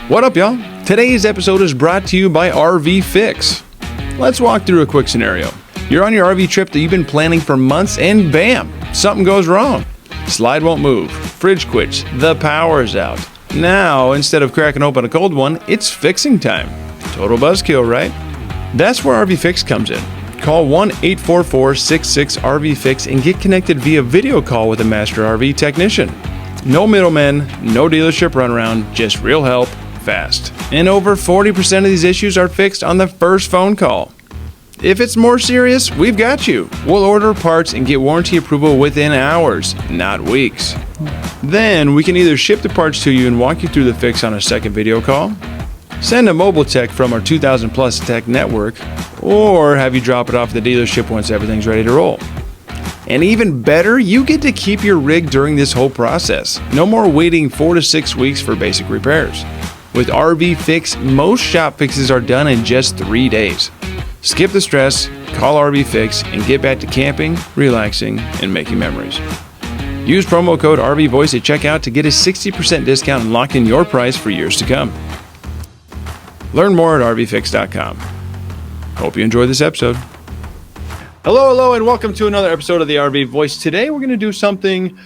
What up, y'all? Today's episode is brought to you by RV Fix. Let's walk through a quick scenario. You're on your RV trip that you've been planning for months and bam, something goes wrong. Slide won't move, fridge quits, the power's out. Now, instead of cracking open a cold one, it's fixing time. Total buzzkill, right? That's where RV Fix comes in. Call 1-844-66-RV-FIX and get connected via video call with a master RV technician. No middlemen, no dealership runaround, just real help, fast. And over 40% of these issues are fixed on the first phone call. If it's more serious, we've got you. We'll order parts and get warranty approval within hours, not weeks. Then we can either ship the parts to you and walk you through the fix on a second video call, send a mobile tech from our 2,000 plus tech network, or have you drop it off at the dealership once everything's ready to roll. And even better, you get to keep your rig during this whole process. No more waiting 4 to 6 weeks for basic repairs. With RV Fix, most shop fixes are done in just 3 days. Skip the stress, call RV Fix, and get back to camping, relaxing, and making memories. Use promo code RVVoice at checkout to get a 60% discount and lock in your price for years to come. Learn more at rvfix.com. Hope you enjoy this episode. Hello, and welcome to another episode of the RV Voice. Today we're going to do something.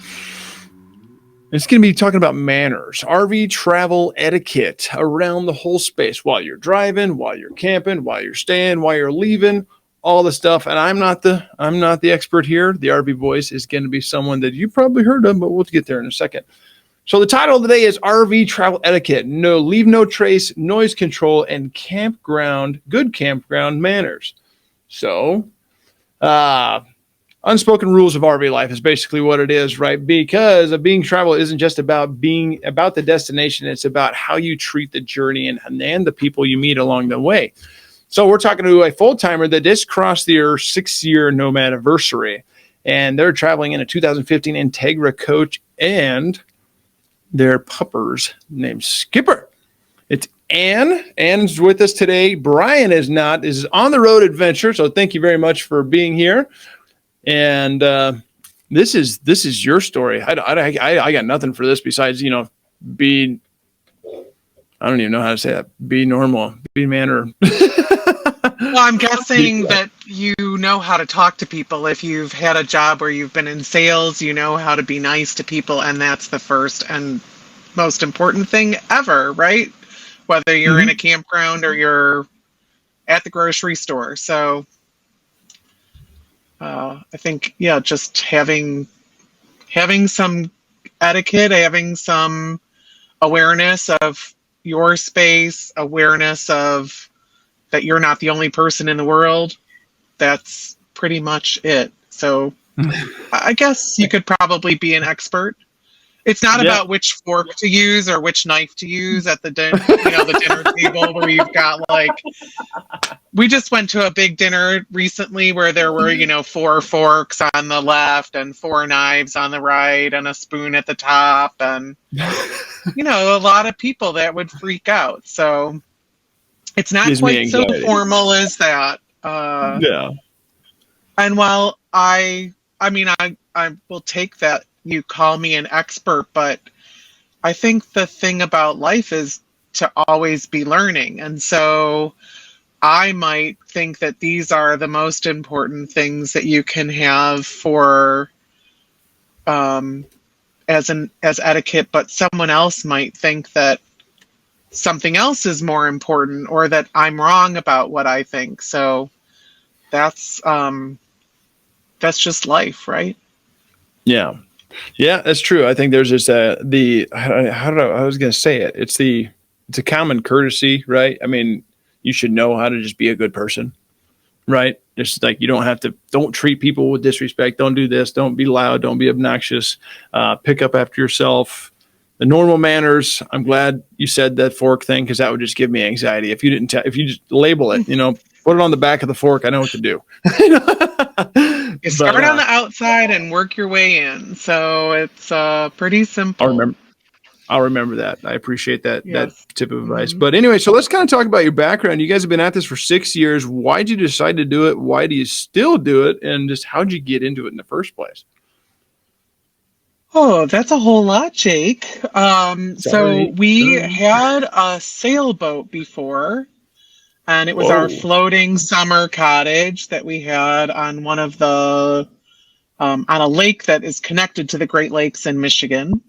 It's going to be talking about manners, RV travel etiquette around the whole space while you're driving, while you're camping, while you're staying, while you're leaving, all the stuff. And I'm not the expert here. The RV Voice is going to be someone that you probably heard of, but we'll get there in a second. So the title of the day is RV travel etiquette. Leave no trace, noise control, and good campground manners. So, unspoken rules of RV life is basically what it is, right? Because being travel isn't just about the destination. It's about how you treat the journey and the people you meet along the way. So we're talking to a full-timer that just crossed their 6-year nomad anniversary, and they're traveling in a 2015 Integra coach and their puppers named Skipper. It's Ann. Ann's with us today. Brian is not. This is on the road adventure. So thank you very much for being here. And this is your story. I got nothing for this besides, be, I don't even know how to say that. Be normal, be manner. Well, I'm guessing that you know how to talk to people. If you've had a job where you've been in sales, you know how to be nice to people. And that's the first and most important thing ever, right? Whether you're in a campground or you're at the grocery store. So I think, just having some etiquette, having some awareness of your space, awareness of that you're not the only person in the world. That's pretty much it. So I guess you could probably be an expert. It's not about which fork to use or which knife to use at the dinner table where you've got we just went to a big dinner recently where there were, 4 forks on the left and 4 knives on the right and a spoon at the top and, a lot of people that would freak out. So it's not quite so formal as that. And while I will take that you call me an expert, but I think the thing about life is to always be learning. And so I might think that these are the most important things that you can have for as etiquette, but someone else might think that something else is more important or that I'm wrong about what I think. So that's just life, right? Yeah. Yeah, that's true. I think there's this I was going to say it. It's a common courtesy, right? I mean, you should know how to just be a good person, right? Just like don't treat people with disrespect. Don't do this. Don't be loud. Don't be obnoxious. Pick up after yourself. The normal manners. I'm glad you said that fork thing because that would just give me anxiety. If you just label it, put it on the back of the fork. I know what to do. You start on the outside and work your way in. So it's pretty simple. I'll remember that. I appreciate that tip of advice. But anyway, so let's kind of talk about your background. You guys have been at this for 6 years. Why'd you decide to do it? Why do you still do it? And just how'd you get into it in the first place? Oh, that's a whole lot, Jake. So Sorry. we had a sailboat before, and it was our Whoa. floating summer cottage that we had on one of the on a lake that is connected to the Great Lakes in Michigan.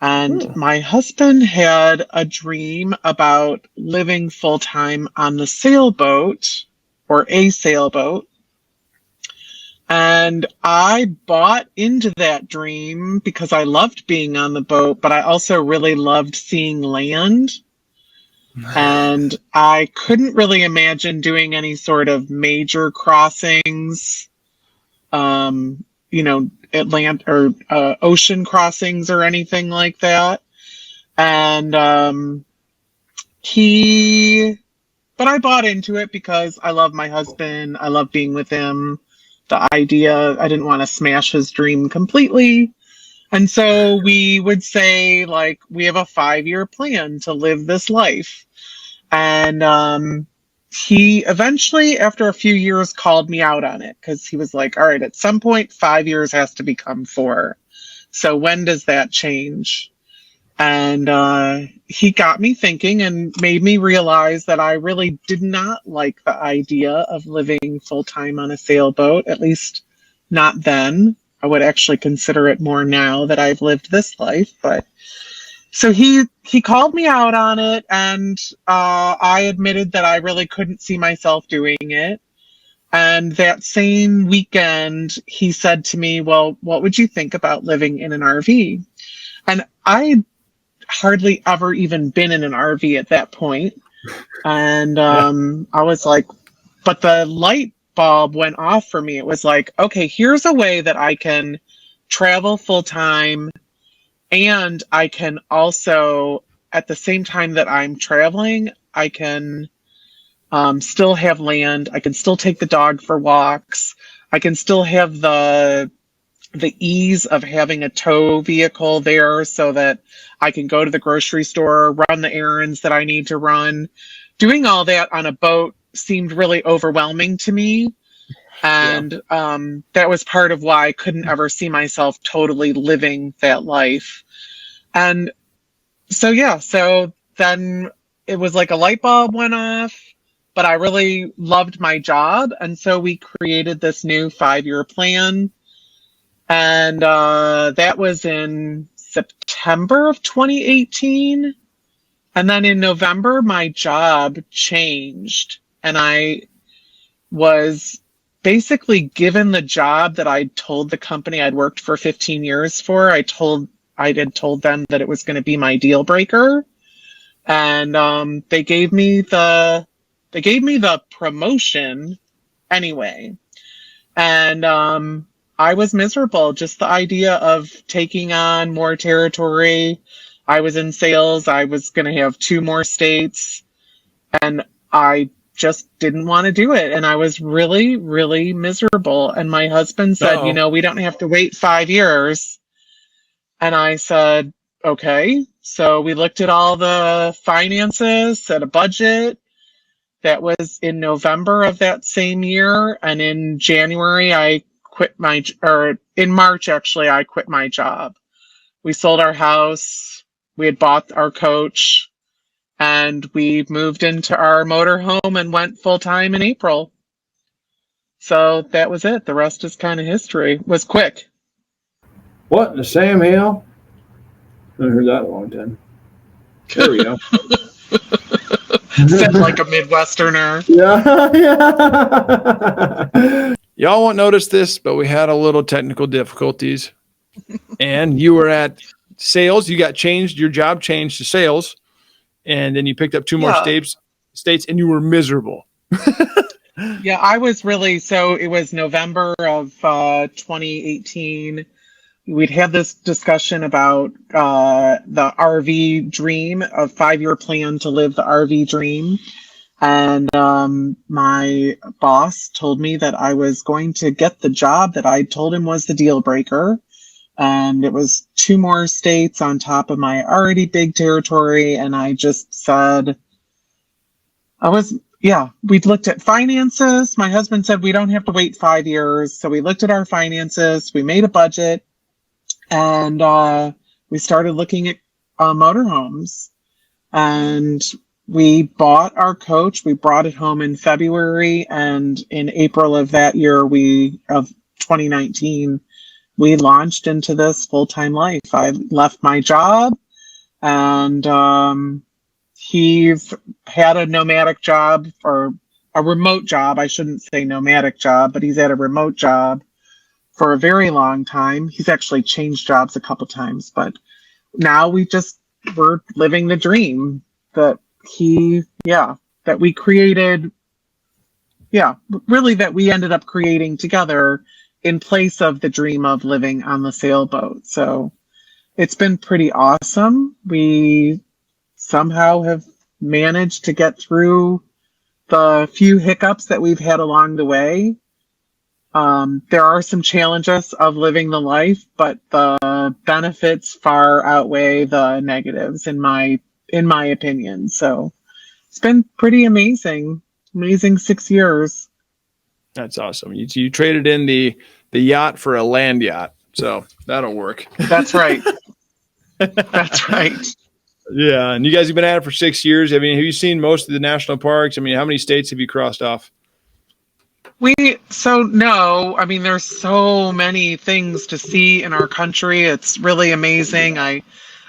And Hmm. my husband had a dream about living full time on the sailboat or a sailboat. And I bought into that dream because I loved being on the boat, but I also really loved seeing land. And I couldn't really imagine doing any sort of major crossings, Atlant or ocean crossings or anything like that. And he, but I bought into it because I love my husband. I love being with him. The idea, I didn't want to smash his dream completely. And so we would say, like, we have a 5-year plan to live this life. And he eventually, after a few years, called me out on it because he was like, all right, at some point, 5 years has to become 4. So when does that change? And he got me thinking and made me realize that I really did not like the idea of living full time on a sailboat, at least not then. I would actually consider it more now that I've lived this life. But so he called me out on it, and I admitted that I really couldn't see myself doing it. And that same weekend, he said to me, "Well, what would you think about living in an RV?" And I hardly ever even been in an RV at that point. And Yeah. I was like, but the light bulb went off for me. It was like, okay, here's a way that I can travel full time, and I can also, at the same time that I'm traveling, I can still have land. I can still take the dog for walks. I can still have the ease of having a tow vehicle there so that I can go to the grocery store, run the errands that I need to run. Doing all that on a boat seemed really overwhelming to me. Yeah. And that was part of why I couldn't ever see myself totally living that life. And so then it was like a light bulb went off, but I really loved my job. And so we created this new 5-year plan. And that was in September of 2018. And then in November, my job changed. And I was basically given the job that I'd told the company I'd worked for 15 years for. I had told them that it was going to be my deal breaker. And they gave me the promotion anyway. And I was miserable. Just the idea of taking on more territory. I was in sales. I was going to have 2 more states, and I just didn't want to do it. And I was really, really miserable. And my husband said, Uh-oh. we don't have to wait 5 years. And I said, okay. So we looked at all the finances, set a budget. That was in November of that same year. And in January, in March, actually, I quit my job. We sold our house. We had bought our coach, and we moved into our motorhome and went full time in April. So that was it. The rest is kind of history. It was quick. What in the Sam Hill? I haven't heard that in a long time. There we go. Said like a Midwesterner. Yeah, yeah. Y'all won't notice this, but we had a little technical difficulties. And you were at sales. You got changed. Your job changed to sales. And then you picked up 2 more Yeah. states, and you were miserable. Yeah, I was really, so it was November of 2018. We'd had this discussion about the RV dream, a 5-year plan to live the RV dream. And my boss told me that I was going to get the job that I told him was the deal breaker. And it was 2 more states on top of my already big territory. And I just said, we'd looked at finances. My husband said we don't have to wait 5 years. So we looked at our finances. We made a budget. And we started looking at motorhomes. And we bought our coach. We brought it home in February, and in April of that year, of 2019, we launched into this full-time life. I left my job, and he's had a nomadic job, or a remote job. I shouldn't say nomadic job, but he's had a remote job for a very long time. He's actually changed jobs a couple times, but now we're living the dream that we created. Yeah, really, that we ended up creating together in place of the dream of living on the sailboat. So it's been pretty awesome. We somehow have managed to get through the few hiccups that we've had along the way. There are some challenges of living the life, but the benefits far outweigh the negatives in my opinion. So it's been pretty amazing 6 years. That's awesome. You traded in the yacht for a land yacht, so that'll work. That's right. That's right. Yeah, and you guys have been at it for 6 years. I mean, have you seen most of the national parks? I mean, how many states have you crossed off? No, I mean, there's so many things to see in our country. It's really amazing. I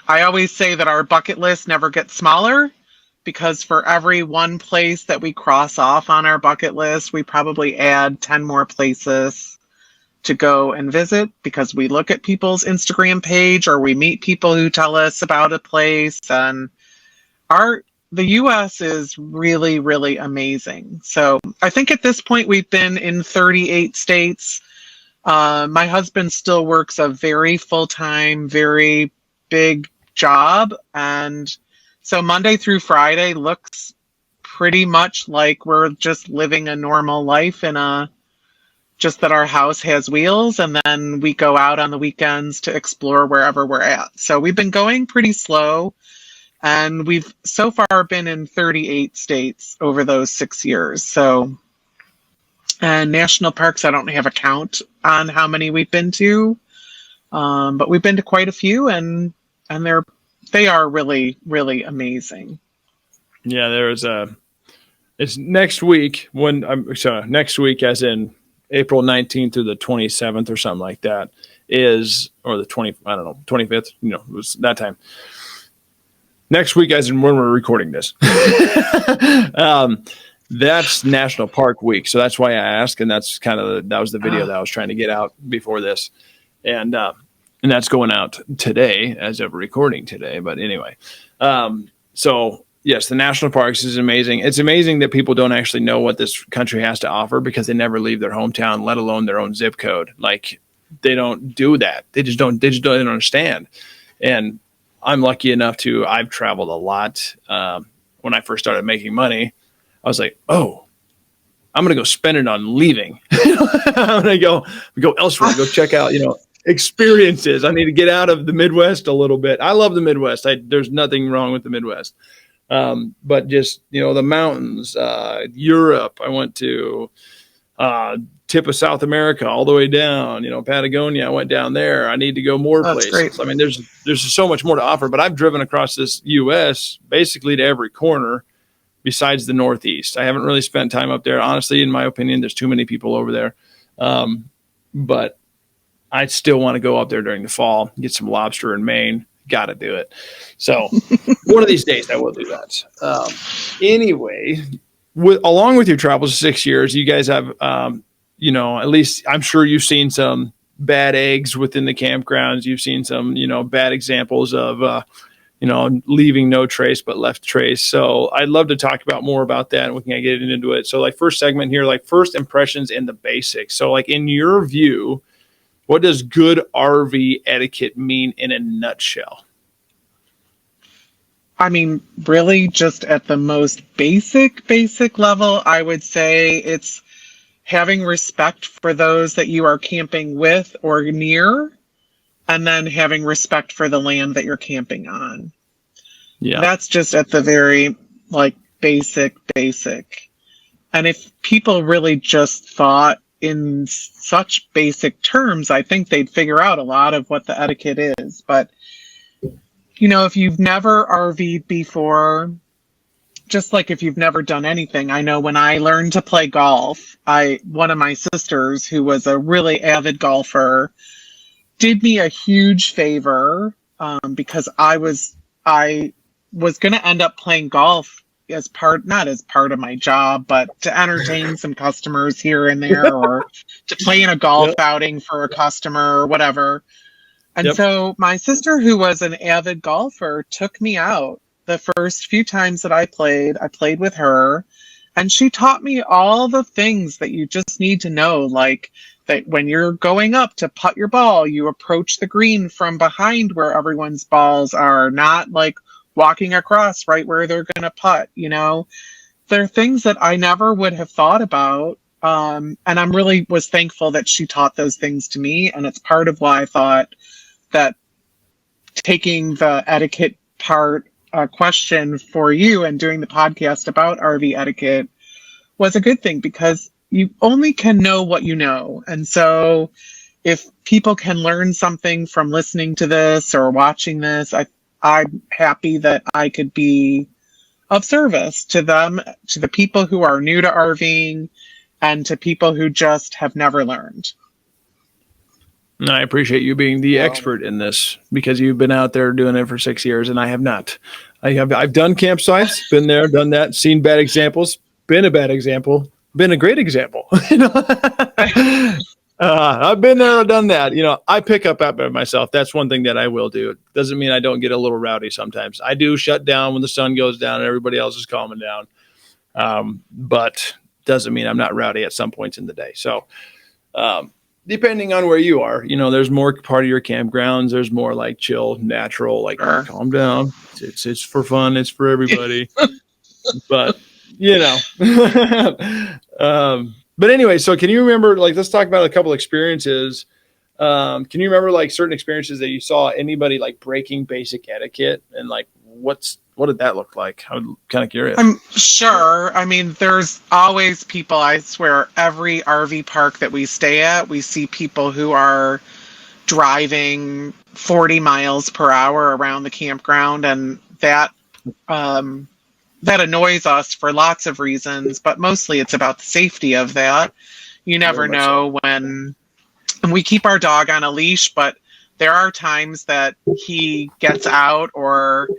always say that our bucket list never gets smaller, because for every one place that we cross off on our bucket list, we probably add 10 more places to go and visit, because we look at people's Instagram page or we meet people who tell us about a place. And the U.S. is really, really amazing. So I think at this point we've been in 38 states. My husband still works a very full-time, very big job. And so Monday through Friday looks pretty much like we're just living a normal life just that our house has wheels, and then we go out on the weekends to explore wherever we're at. So we've been going pretty slow. And we've so far been in 38 states over those 6 years. So, and national parks, I don't have a count on how many we've been to, but we've been to quite a few, and they are really, really amazing. Yeah, it's next week next week, as in April 19th through the 27th or something like that, or the 25th, it was that time. Next week, as in when we're recording this, that's National Park Week. So that's why I asked, and that's that was the video that I was trying to get out before this, and that's going out today as of recording today. But anyway, so yes, the national parks is amazing. It's amazing that people don't actually know what this country has to offer, because they never leave their hometown, let alone their own zip code. Like, they don't do that. They just don't understand. And I'm lucky enough I've traveled a lot. When I first started making money, I was like, oh, I'm going to go spend it on leaving. I'm going to go elsewhere, go check out, experiences. I need to get out of the Midwest a little bit. I love the Midwest. There's nothing wrong with the Midwest. But just, the mountains, Europe, I went to, tip of South America all the way down, Patagonia. I went down there. I need to go more places. Great. I mean, there's so much more to offer, but I've driven across this U.S. basically to every corner besides the Northeast. I haven't really spent time up there. Honestly, in my opinion, there's too many people over there. But I still want to go up there during the fall, get some lobster in Maine. Got to do it. So one of these days I will do that. Anyway, along with your travels 6 years, you guys have, at least I'm sure you've seen some bad eggs within the campgrounds. You've seen some, bad examples of, leaving no trace but left trace. So I'd love to talk about more about that, and we can get into it. So first segment here, first impressions and the basics. So in your view, what does good RV etiquette mean in a nutshell? I mean, really, just at the most basic level, I would say it's having respect for those that you are camping with or near, and then having respect for the land that you're camping on. Yeah. That's just at the very, basic. And if people really just thought in such basic terms, I think they'd figure out a lot of what the etiquette is. But, if you've never RV'd before, just like if you've never done anything, I know when I learned to play golf, one of my sisters, who was a really avid golfer, did me a huge favor, because I was going to end up playing golf not as part of my job, but to entertain some customers here and there, or to play in a golf outing for a customer or whatever. And so my sister, who was an avid golfer, took me out. The first few times that I played with her, and she taught me all the things that you just need to know, like that when you're going up to putt your ball, you approach the green from behind where everyone's balls are, not like walking across right where they're going to putt. There are things that I never would have thought about. And I'm really was thankful that she taught those things to me. And it's part of why I thought that taking the etiquette part question for you and doing the podcast about RV etiquette was a good thing, because you only can know what you know. And so if people can learn something from listening to this or watching this, I'm happy that I could be of service to them, to the people who are new to RVing, and to people who just have never learned. I appreciate you being the expert in this, because you've been out there doing it for 6 years and I have not. I've done campsites, been there, done that, seen bad examples, been a bad example, been a great example. I've been there, done that. I pick up after myself. That's one thing that I will do. It doesn't mean I don't get a little rowdy sometimes. I do shut down when the sun goes down and everybody else is calming down. But doesn't mean I'm not rowdy at some points in the day. So, depending on where you are, there's more part of your campgrounds. There's more like chill, natural, like calm down. It's for fun. It's for everybody. But, but anyway, so can you remember, like, let's talk about a couple experiences. Can you remember like certain experiences that you saw anybody like breaking basic etiquette, and like, what did that look like? I'm kind of curious. I'm sure. I mean, there's always people, I swear, every RV park that we stay at, we see people who are driving 40 miles per hour around the campground, and that annoys us for lots of reasons, but mostly it's about the safety of that. You never know when, and we keep our dog on a leash, but there are times that he gets out, or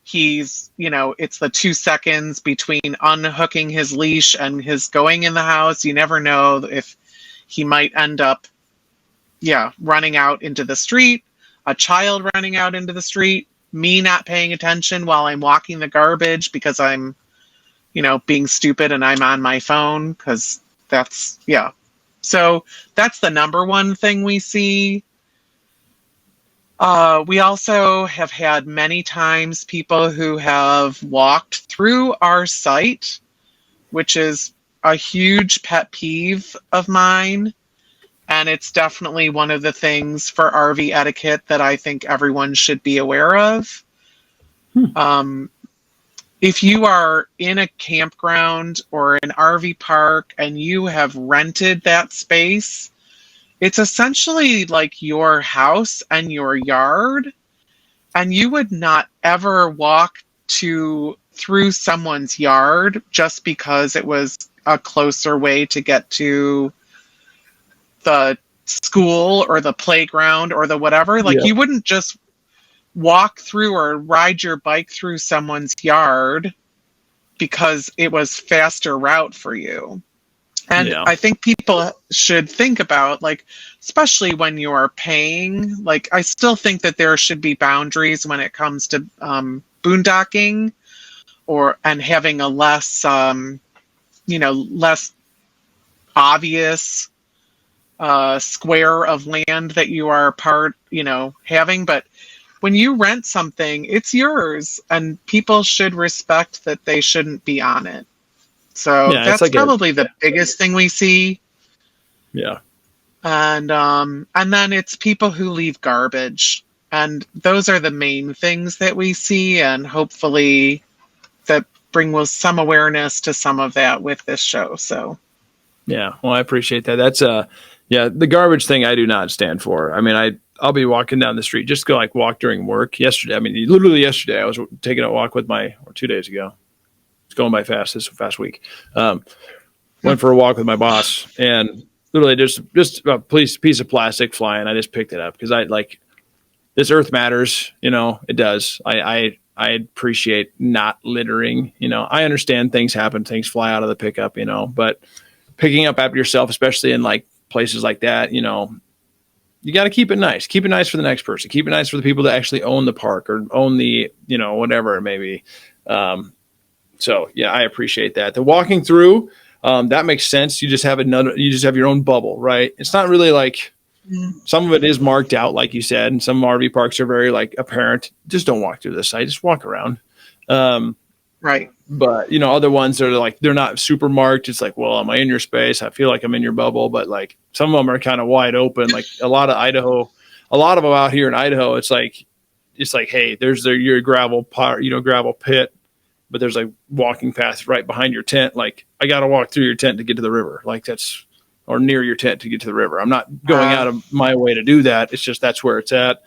he's, it's the 2 seconds between unhooking his leash and his going in the house. You never know if he might end up, running out into the street, a child running out into the street, me not paying attention while I'm walking the garbage because I'm, being stupid and I'm on my phone, because that's, So that's the number one thing we see. We also have had many times people who have walked through our site, which is a huge pet peeve of mine. And it's definitely one of the things for RV etiquette that I think everyone should be aware of. If you are in a campground or an RV park and you have rented that space, it's essentially like your house and your yard, and you would not ever walk through someone's yard just because it was a closer way to get to the school or the playground or the whatever. Like, you wouldn't just walk through or ride your bike through someone's yard because it was faster route for you. And I think people should think about, like, especially when you are paying, like, I still think that there should be boundaries when it comes to boondocking and having a less, less obvious square of land that you are having. But when you rent something, it's yours, and people should respect that they shouldn't be on it. So that's like probably the biggest thing we see. Yeah. And then it's people who leave garbage. And those are the main things that we see, and hopefully that bring some awareness to some of that with this show. So Yeah. Well, I appreciate that. That's the garbage thing I do not stand for. I mean, I'll be walking down the street, just go like walk during work. Yesterday, I mean, literally yesterday, I was taking a walk with or 2 days ago. It's going by fast. This fast week. Went for a walk with my boss, and literally just a piece of plastic flying. I just picked it up because I like this. Earth matters. It does. I appreciate not littering. I understand things happen, things fly out of the pickup. But picking up after yourself, especially in like places like that, you got to keep it nice. Keep it nice for the next person. Keep it nice for the people that actually own the park or own the, whatever it may be. So yeah, I appreciate that. The walking through, that makes sense. You just have your own bubble, right? It's not really like some of it is marked out, like you said, and some RV parks are very like apparent. Just don't walk through this site. Just walk around. Right. But other ones are like, they're not super marked. It's like, well, am I in your space? I feel like I'm in your bubble, but like some of them are kind of wide open. Like a lot of them out here in Idaho, it's like, hey, there's your gravel part, gravel pit, but there's like walking paths right behind your tent. Like I got to walk through your tent to get to the river. Like or near your tent to get to the river. I'm not going out of my way to do that. It's just, that's where it's at.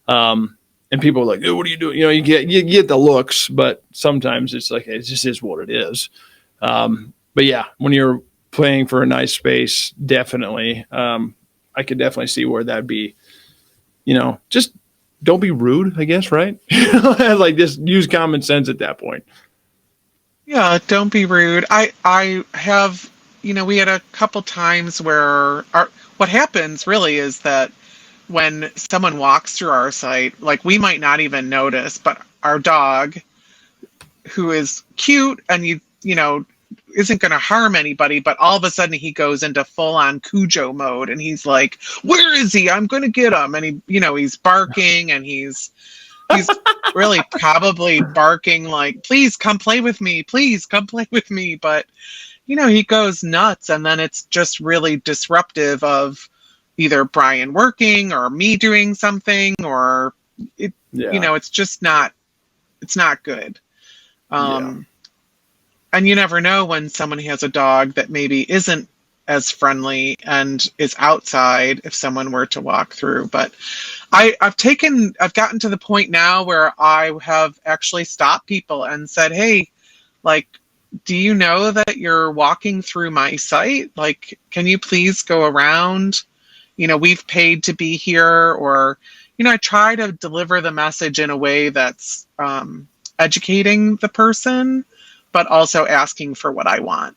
And people are like, oh, what are you doing? You get the looks, but sometimes it's like, it just is what it is. But yeah, when you're playing for a nice space, definitely, I could definitely see where that'd be, just don't be rude, I guess. Right. Like just use common sense at that point. Yeah. Don't be rude. I have, we had a couple times where what happens really is that when someone walks through our site, like we might not even notice, but our dog, who is cute and isn't going to harm anybody, but all of a sudden he goes into full on Cujo mode and he's like, where is he? I'm going to get him. And he's barking and he's really probably barking like, please come play with me. Please come play with me. But, he goes nuts, and then it's just really disruptive of either Brian working or me doing something, or it's just not good. And you never know when someone has a dog that maybe isn't as friendly and is outside if someone were to walk through. But I've gotten to the point now where I have actually stopped people and said, hey, like, do you know that you're walking through my site? Like, can you please go around? We've paid to be here, or, I try to deliver the message in a way that's educating the person, but also asking for what I want.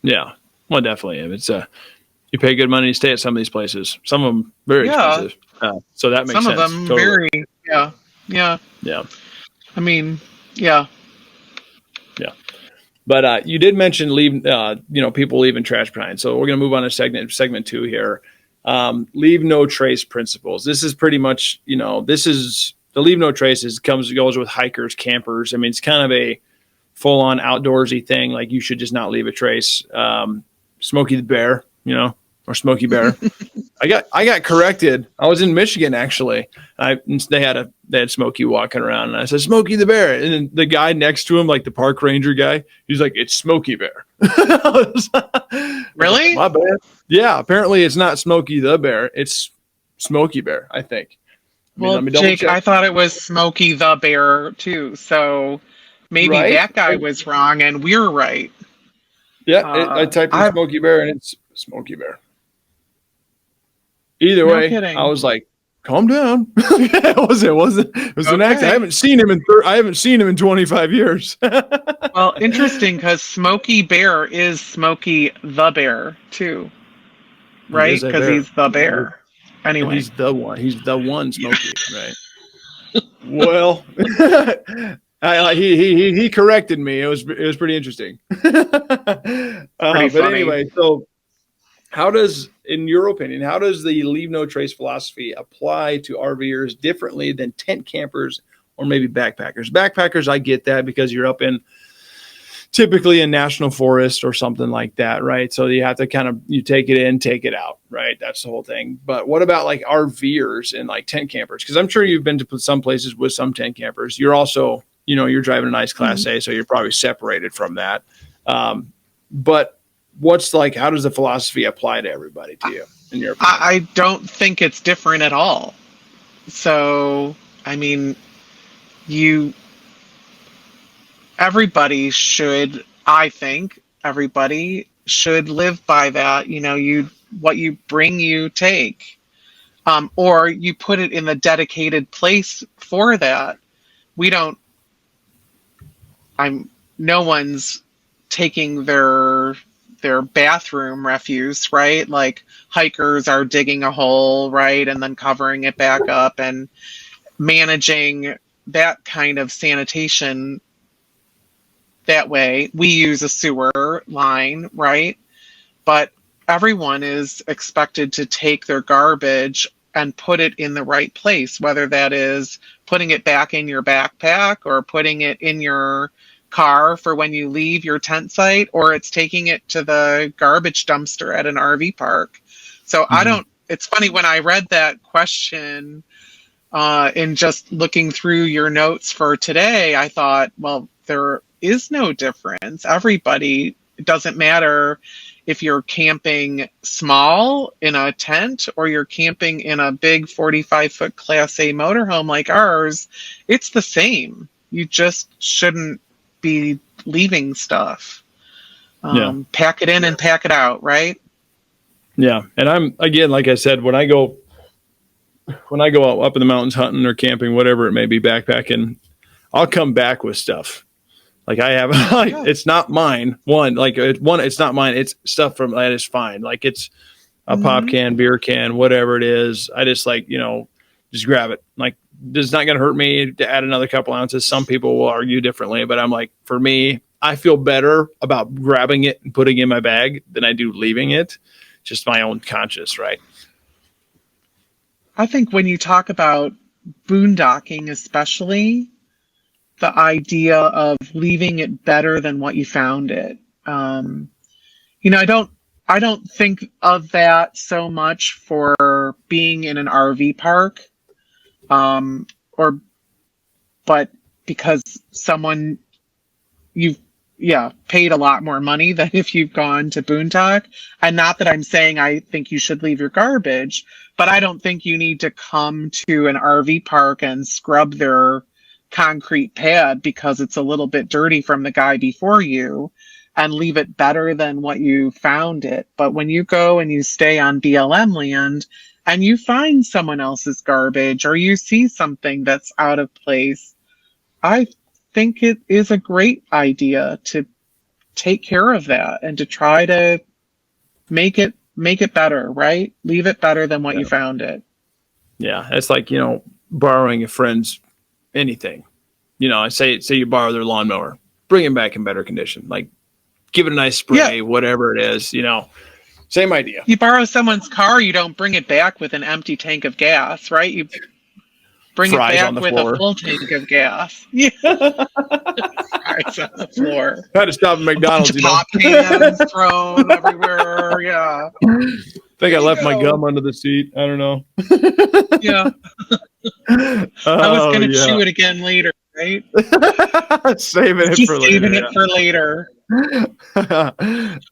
Yeah, well, definitely. It's you pay good money to stay at some of these places. Some of them very expensive. So that makes sense. Some of them totally. Yeah. I mean, yeah. But you did mention people leaving trash behind. So we're going to move on to segment 2 here. Leave no trace principles. This is pretty much, this is the leave no traces goes with hikers, campers. I mean, it's kind of a full on outdoorsy thing. Like you should just not leave a trace. Smokey the Bear, or Smokey Bear. I got corrected. I was in Michigan actually. They had Smokey walking around, and I said Smokey the Bear, and then the guy next to him, like the park ranger guy, he's like, it's Smokey Bear. Really? My bad. Yeah, apparently it's not Smokey the Bear. It's Smokey Bear, I think. Well, Jake, I thought it was Smokey the Bear too. So maybe that guy was wrong and we're right. Yeah, I typed in Smokey Bear and it's Smokey Bear. Either way, I was like, calm down. It was an accident. I haven't seen him in 25 years. Well, interesting, because Smokey Bear is Smokey the Bear too, right? Because he's the bear. Anyway, and he's the one. He's the one Smokey, right? Well, he corrected me. It was pretty interesting. But anyway, so in your opinion, how does the leave no trace philosophy apply to RVers differently than tent campers or maybe backpackers? Backpackers, I get that because you're up in typically a national forest or something like that, right? So you have to you take it in, take it out, right? That's the whole thing. But what about like RVers and like tent campers? Because I'm sure you've been to some places with some tent campers. You're also, you're driving a nice Class A, so you're probably separated from that. But what's like, how does the philosophy apply to everybody to you in your opinion? I don't think it's different at all. So, I mean, you, everybody should, I think, everybody should live by that. You know, what you bring, you take. Or you put it in the dedicated place for that. We don't, no one's taking their bathroom refuse, right? Like hikers are digging a hole, right? And then covering it back up and managing that kind of sanitation that way. We use a sewer line, right? But everyone is expected to take their garbage and put it in the right place, whether that is putting it back in your backpack or putting it in your car for when you leave your tent site, or it's taking it to the garbage dumpster at an RV park. So it's funny when I read that question in just looking through your notes for today, I thought, well, there is no difference. Everybody, it doesn't matter if you're camping small in a tent or you're camping in a big 45-foot Class A motorhome like ours, it's the same. You just shouldn't be leaving stuff. Pack it in and pack it out, right? Yeah. And I'm, again, like I said, when I go up in the mountains hunting or camping, whatever it may be, backpacking, I'll come back with stuff. Like I have, it's not mine. It's not mine. It's stuff from that is fine. Like it's a pop can, beer can, whatever it is. I just just grab it. Like it's not going to hurt me to add another couple ounces. Some people will argue differently, but I'm like, for me, I feel better about grabbing it and putting it in my bag than I do leaving it. Just my own conscience, right? I think when you talk about boondocking, especially, the idea of leaving it better than what you found it. I don't think of that so much for being in an RV park, but because you've paid a lot more money than if you've gone to boondock. And not that I'm saying I think you should leave your garbage, but I don't think you need to come to an RV park and scrub their concrete pad because it's a little bit dirty from the guy before you and leave it better than what you found it. But when you go and you stay on BLM land and you find someone else's garbage or you see something that's out of place, I think it is a great idea to take care of that and to try to make it better, right? Leave it better than what you found it. Yeah. It's like, borrowing a friend's anything. I say you borrow their lawnmower, bring it back in better condition. Like give it a nice spray, whatever it is, same idea. You borrow someone's car, you don't bring it back with an empty tank of gas, right? You bring Fries it back on the with floor. a full tank of gas. Yeah. Fries on the floor. I had to stop at McDonald's, Pop cans thrown everywhere. Yeah. I think I left my gum under the seat. I don't know. Yeah. I was going to chew it again later, right? Saving it for later.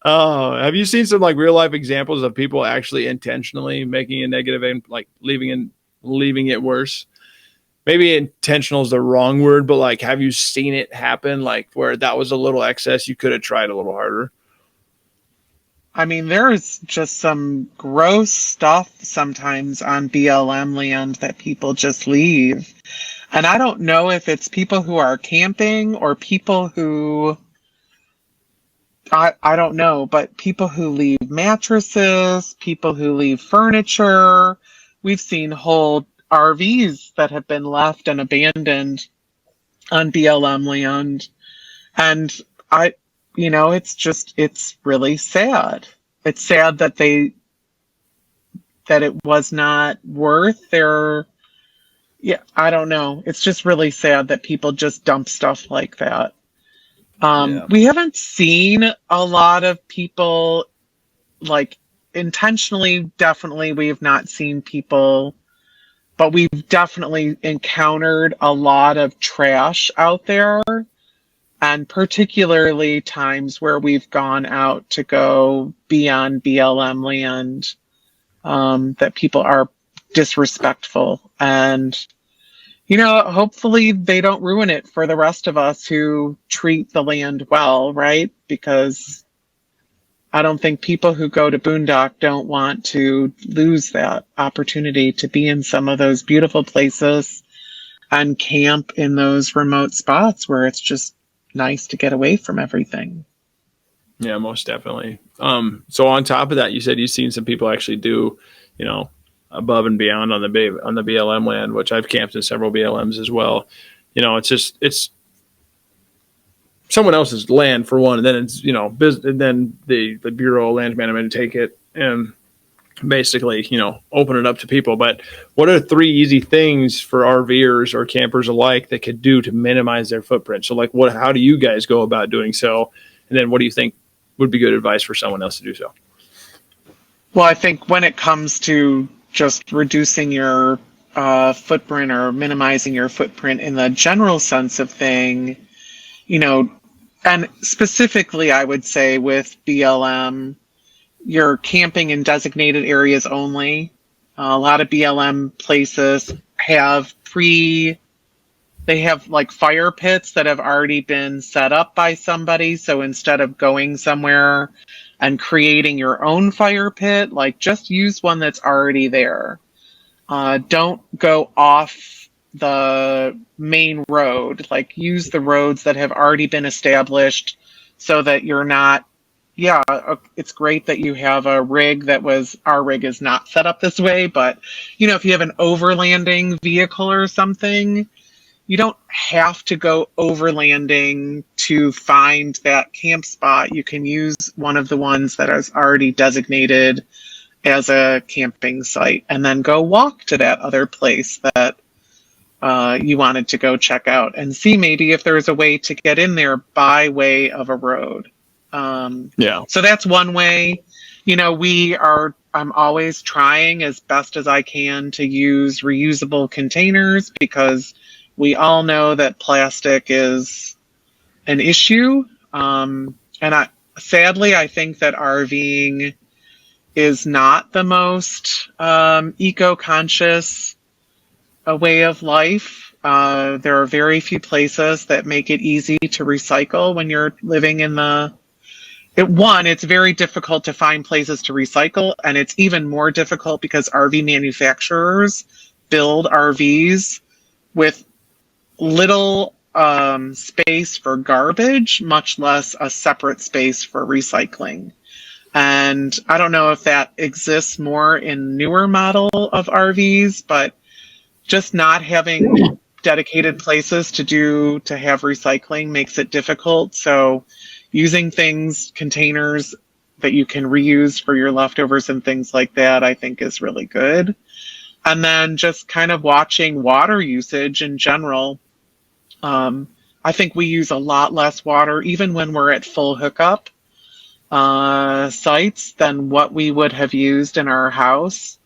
Oh, have you seen some real life examples of people actually intentionally making a negative and leaving it worse? Maybe intentional is the wrong word, but have you seen it happen? Where that was a little excess, you could have tried a little harder. I mean, there's just some gross stuff sometimes on BLM land that people just leave. And I don't know if it's people who are camping or people who, I don't know, but people who leave mattresses, people who leave furniture. We've seen whole RVs that have been left and abandoned on BLM land. And it's really sad. It's sad that it was not worth their, I don't know. It's just really sad that people just dump stuff like that. We haven't seen a lot of people intentionally, definitely we've not seen people, but we've definitely encountered a lot of trash out there. And particularly times where we've gone out to go be on BLM land, that people are disrespectful. And, hopefully they don't ruin it for the rest of us who treat the land well, right? Because I don't think people who go to boondock don't want to lose that opportunity to be in some of those beautiful places and camp in those remote spots where it's just nice to get away from everything. Yeah, most definitely. So on top of that, you said you've seen some people actually do, above and beyond on the BLM land, which I've camped in several BLMs as well. It's someone else's land for one, and then it's and then the Bureau of Land Management take it and basically open it up to people. But what are 3 easy things for RVers or campers alike that could do to minimize their footprint? So how do you guys go about doing so, and then what do you think would be good advice for someone else to do so? Well, I think when it comes to just reducing your footprint or minimizing your footprint in the general sense of thing, and specifically I would say with BLM, you're camping in designated areas only. A lot of BLM places have like fire pits that have already been set up by somebody. So instead of going somewhere and creating your own fire pit, just use one that's already there. Don't go off the main road. Use the roads that have already been established so that you're not. Yeah, it's great that you have a rig our rig is not set up this way, but if you have an overlanding vehicle or something, you don't have to go overlanding to find that camp spot. You can use one of the ones that is already designated as a camping site and then go walk to that other place that you wanted to go check out and see maybe if there's a way to get in there by way of a road. So that's one way. I'm always trying as best as I can to use reusable containers because we all know that plastic is an issue. Sadly, I think that RVing is not the most eco-conscious way of life. There are very few places that make it easy to recycle when you're living in it's very difficult to find places to recycle, and it's even more difficult because RV manufacturers build RVs with little space for garbage, much less a separate space for recycling. And I don't know if that exists more in newer model of RVs, but just not having dedicated places to have recycling makes it difficult. So using containers that you can reuse for your leftovers and things like that, I think is really good. And then just kind of watching water usage in general. I think we use a lot less water, even when we're at full hookup sites, than what we would have used in our house.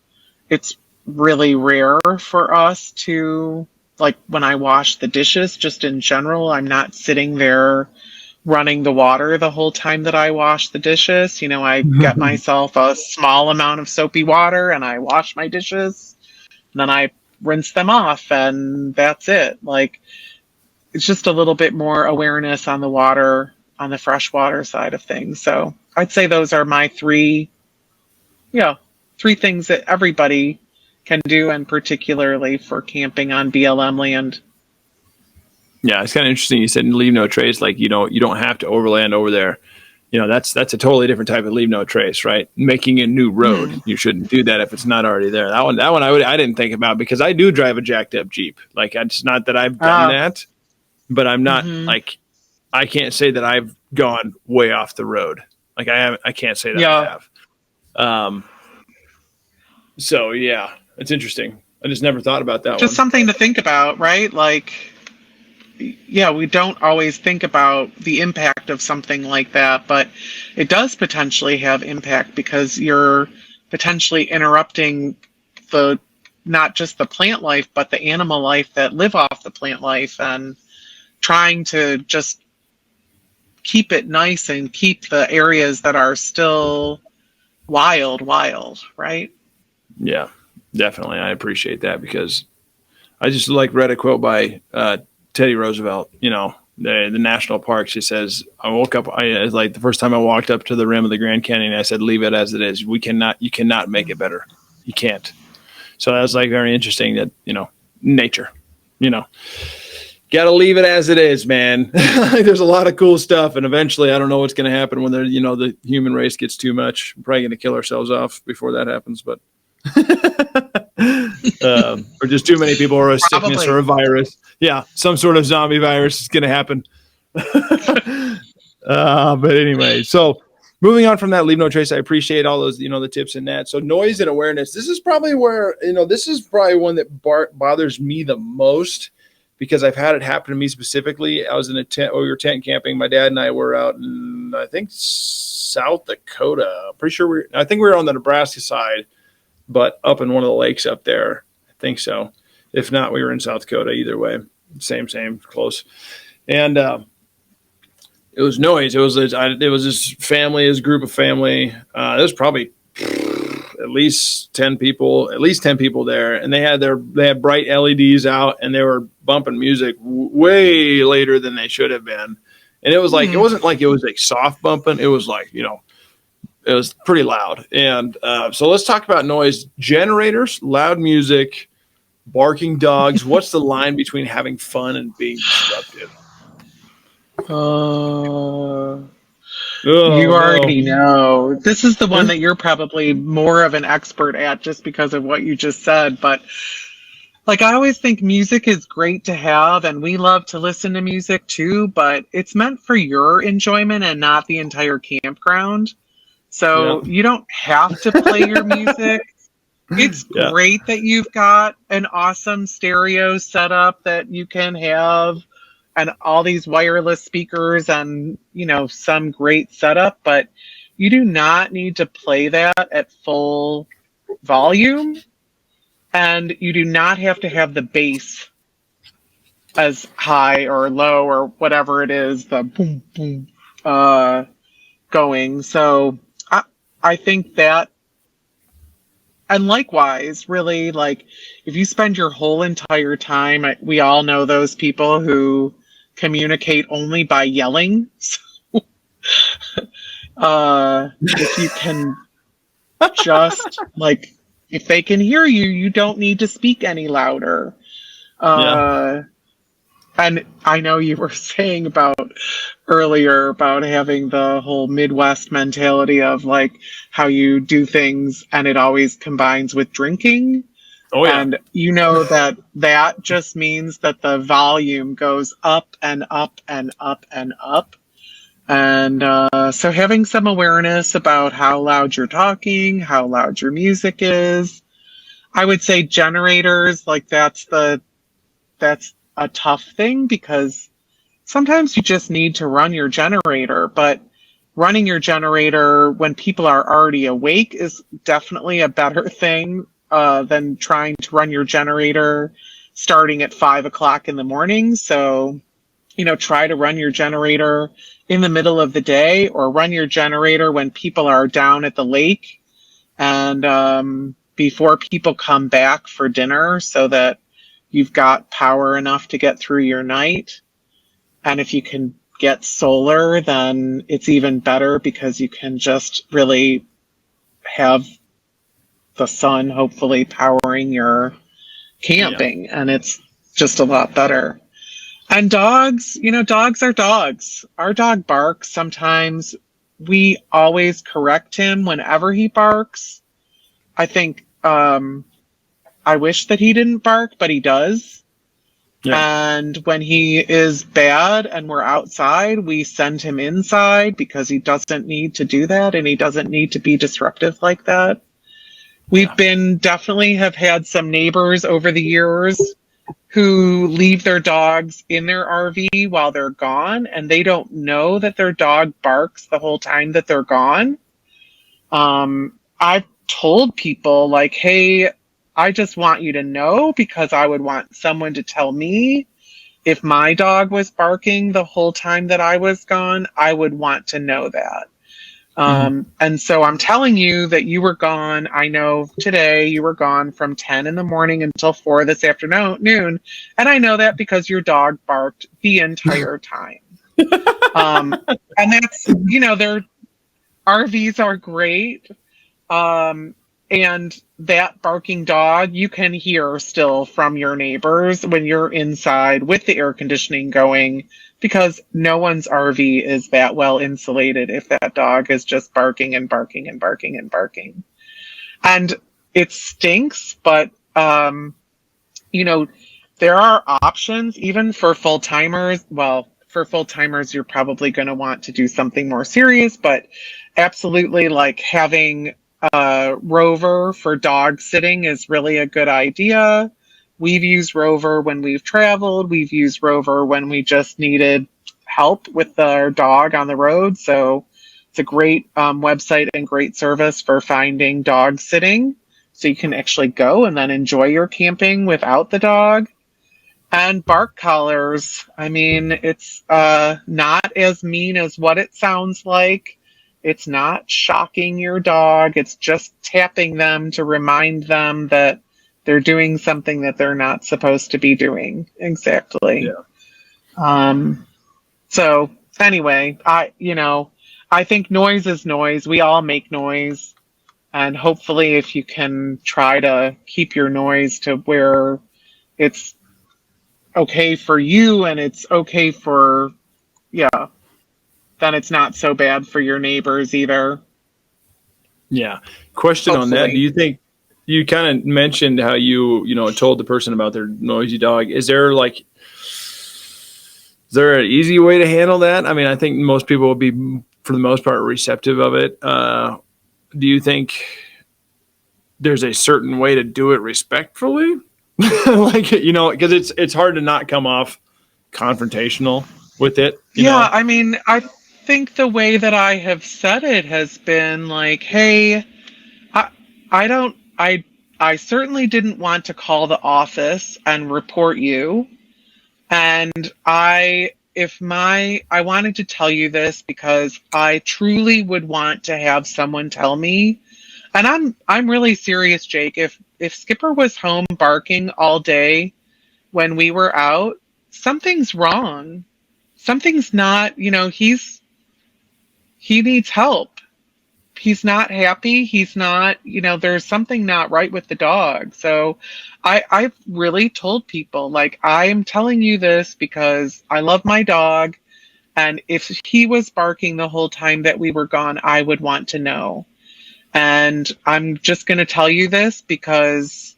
It's really rare for us to, when I wash the dishes, just in general, I'm not sitting there running the water the whole time that I wash the dishes. I get myself a small amount of soapy water and I wash my dishes, and then I rinse them off, and that's it. It's just a little bit more awareness on the freshwater side of things. So I'd say those are my 3 things that everybody can do, and particularly for camping on BLM land. Yeah, it's kind of interesting. You said leave no trace, you don't have to overland over there. That's a totally different type of leave no trace, right? Making a new road. You shouldn't do that if it's not already there. That one I didn't think about, because I do drive a jacked up Jeep. It's not that I've done that, but I'm not I can't say that I've gone way off the road. I can't say that I have. So yeah, it's interesting. I just never thought about that. Just something to think about, right? We don't always think about the impact of something like that, but it does potentially have impact because you're potentially interrupting not just the plant life, but the animal life that live off the plant life, and trying to just keep it nice and keep the areas that are still wild, right? Yeah, definitely. I appreciate that because I just read a quote by Teddy Roosevelt. You know, the national parks. He says, "I woke up. It's like the first time I walked up to the rim of the Grand Canyon. I said, leave it as it is. You cannot make it better. You can't." So that was like very interesting. That nature. Got to leave it as it is, man. There's a lot of cool stuff, and eventually, I don't know what's going to happen when the human race gets too much. We're probably going to kill ourselves off before that happens, but. Or just too many people, or a sickness, or a virus. Yeah, some sort of zombie virus is going to happen. But anyway, so moving on from that, leave no trace. I appreciate all those, the tips in that. So noise and awareness. This is probably where this is probably one that bothers me the most because I've had it happen to me specifically. I was in a tent. We were tent camping. My dad and I were out in I think South Dakota. Pretty sure I think we were on the Nebraska side. But up in one of the lakes up there, I think so. If not, we were in South Dakota. Either way, same, close. And it was noise. It was this family, this group of family. There was probably at least 10 people there, and they had bright LEDs out, and they were bumping music way later than they should have been. And it was like it wasn't like it was like soft bumping. It was like it was pretty loud. And so let's talk about noise. Generators, loud music, barking dogs. What's the line between having fun and being disruptive? You already know. This is the one that you're probably more of an expert at just because of what you just said. But I always think music is great to have, and we love to listen to music too, but it's meant for your enjoyment and not the entire campground. So you don't have to play your music. It's great that you've got an awesome stereo setup that you can have and all these wireless speakers and, some great setup, but you do not need to play that at full volume, and you do not have to have the bass as high or low or whatever it is, the boom, boom, going. So I think that, and likewise, really, if you spend your whole entire time, we all know those people who communicate only by yelling. So, if you can just, if they can hear you, you don't need to speak any louder. And I know you were saying earlier about having the whole Midwest mentality of how you do things and it always combines with drinking. Oh, yeah. And that just means that the volume goes up and up and up and up. And so having some awareness about how loud you're talking, how loud your music is. I would say generators, that's a tough thing because sometimes you just need to run your generator, but running your generator when people are already awake is definitely a better thing than trying to run your generator starting at 5 o'clock in the morning. So, try to run your generator in the middle of the day or run your generator when people are down at the lake and before people come back for dinner so that you've got power enough to get through your night. And if you can get solar, then it's even better because you can just really have the sun hopefully powering your camping. And it's just a lot better. And dogs, dogs are dogs. Our dog barks sometimes. We always correct him whenever he barks. I think, I wish that he didn't bark, but he does. Yeah. And when he is bad and we're outside, we send him inside because he doesn't need to do that and he doesn't need to be disruptive like that. We've definitely have had some neighbors over the years who leave their dogs in their RV while they're gone, and they don't know that their dog barks the whole time that they're gone. I've told people hey, I just want you to know because I would want someone to tell me if my dog was barking the whole time that I was gone, I would want to know that. And so I'm telling you that you were gone. I know today you were gone from 10 in the morning until 4 this afternoon. And I know that because your dog barked the entire time. And that's, their RVs are great. And that barking dog you can hear still from your neighbors when you're inside with the air conditioning going, because no one's RV is that well insulated if that dog is just barking and barking and barking and barking. And it stinks, but there are options even for full timers. Well, for full timers, you're probably going to want to do something more serious, but absolutely, like having Rover for dog sitting is really a good idea. We've used Rover when we've traveled. We've used Rover when we just needed help with our dog on the road. So it's a great website and great service for finding dog sitting. So you can actually go and then enjoy your camping without the dog. And bark collars. I mean, it's not as mean as what it sounds like. It's not shocking your dog. It's just tapping them to remind them that they're doing something that they're not supposed to be doing. Exactly. Yeah. So anyway, I think noise is noise. We all make noise. And hopefully if you can try to keep your noise to where it's okay for you and it's okay for, then it's not so bad for your neighbors either. Yeah. Question on that. Hopefully. Do you think you kind of mentioned how you told the person about their noisy dog? Is there an easy way to handle that? I mean, I think most people will be, for the most part, receptive of it. Do you think there's a certain way to do it respectfully? Because it's hard to not come off confrontational with it. You know? I mean, I think the way that I have said it has been like, hey, I certainly didn't want to call the office and report you. And I wanted to tell you this because I truly would want to have someone tell me. And I'm really serious, Jake. If Skipper was home barking all day when we were out, something's wrong. Something's not, he needs help. He's not happy. He's not, there's something not right with the dog. So I've really told people, like, I'm telling you this because I love my dog. And if he was barking the whole time that we were gone, I would want to know. And I'm just going to tell you this because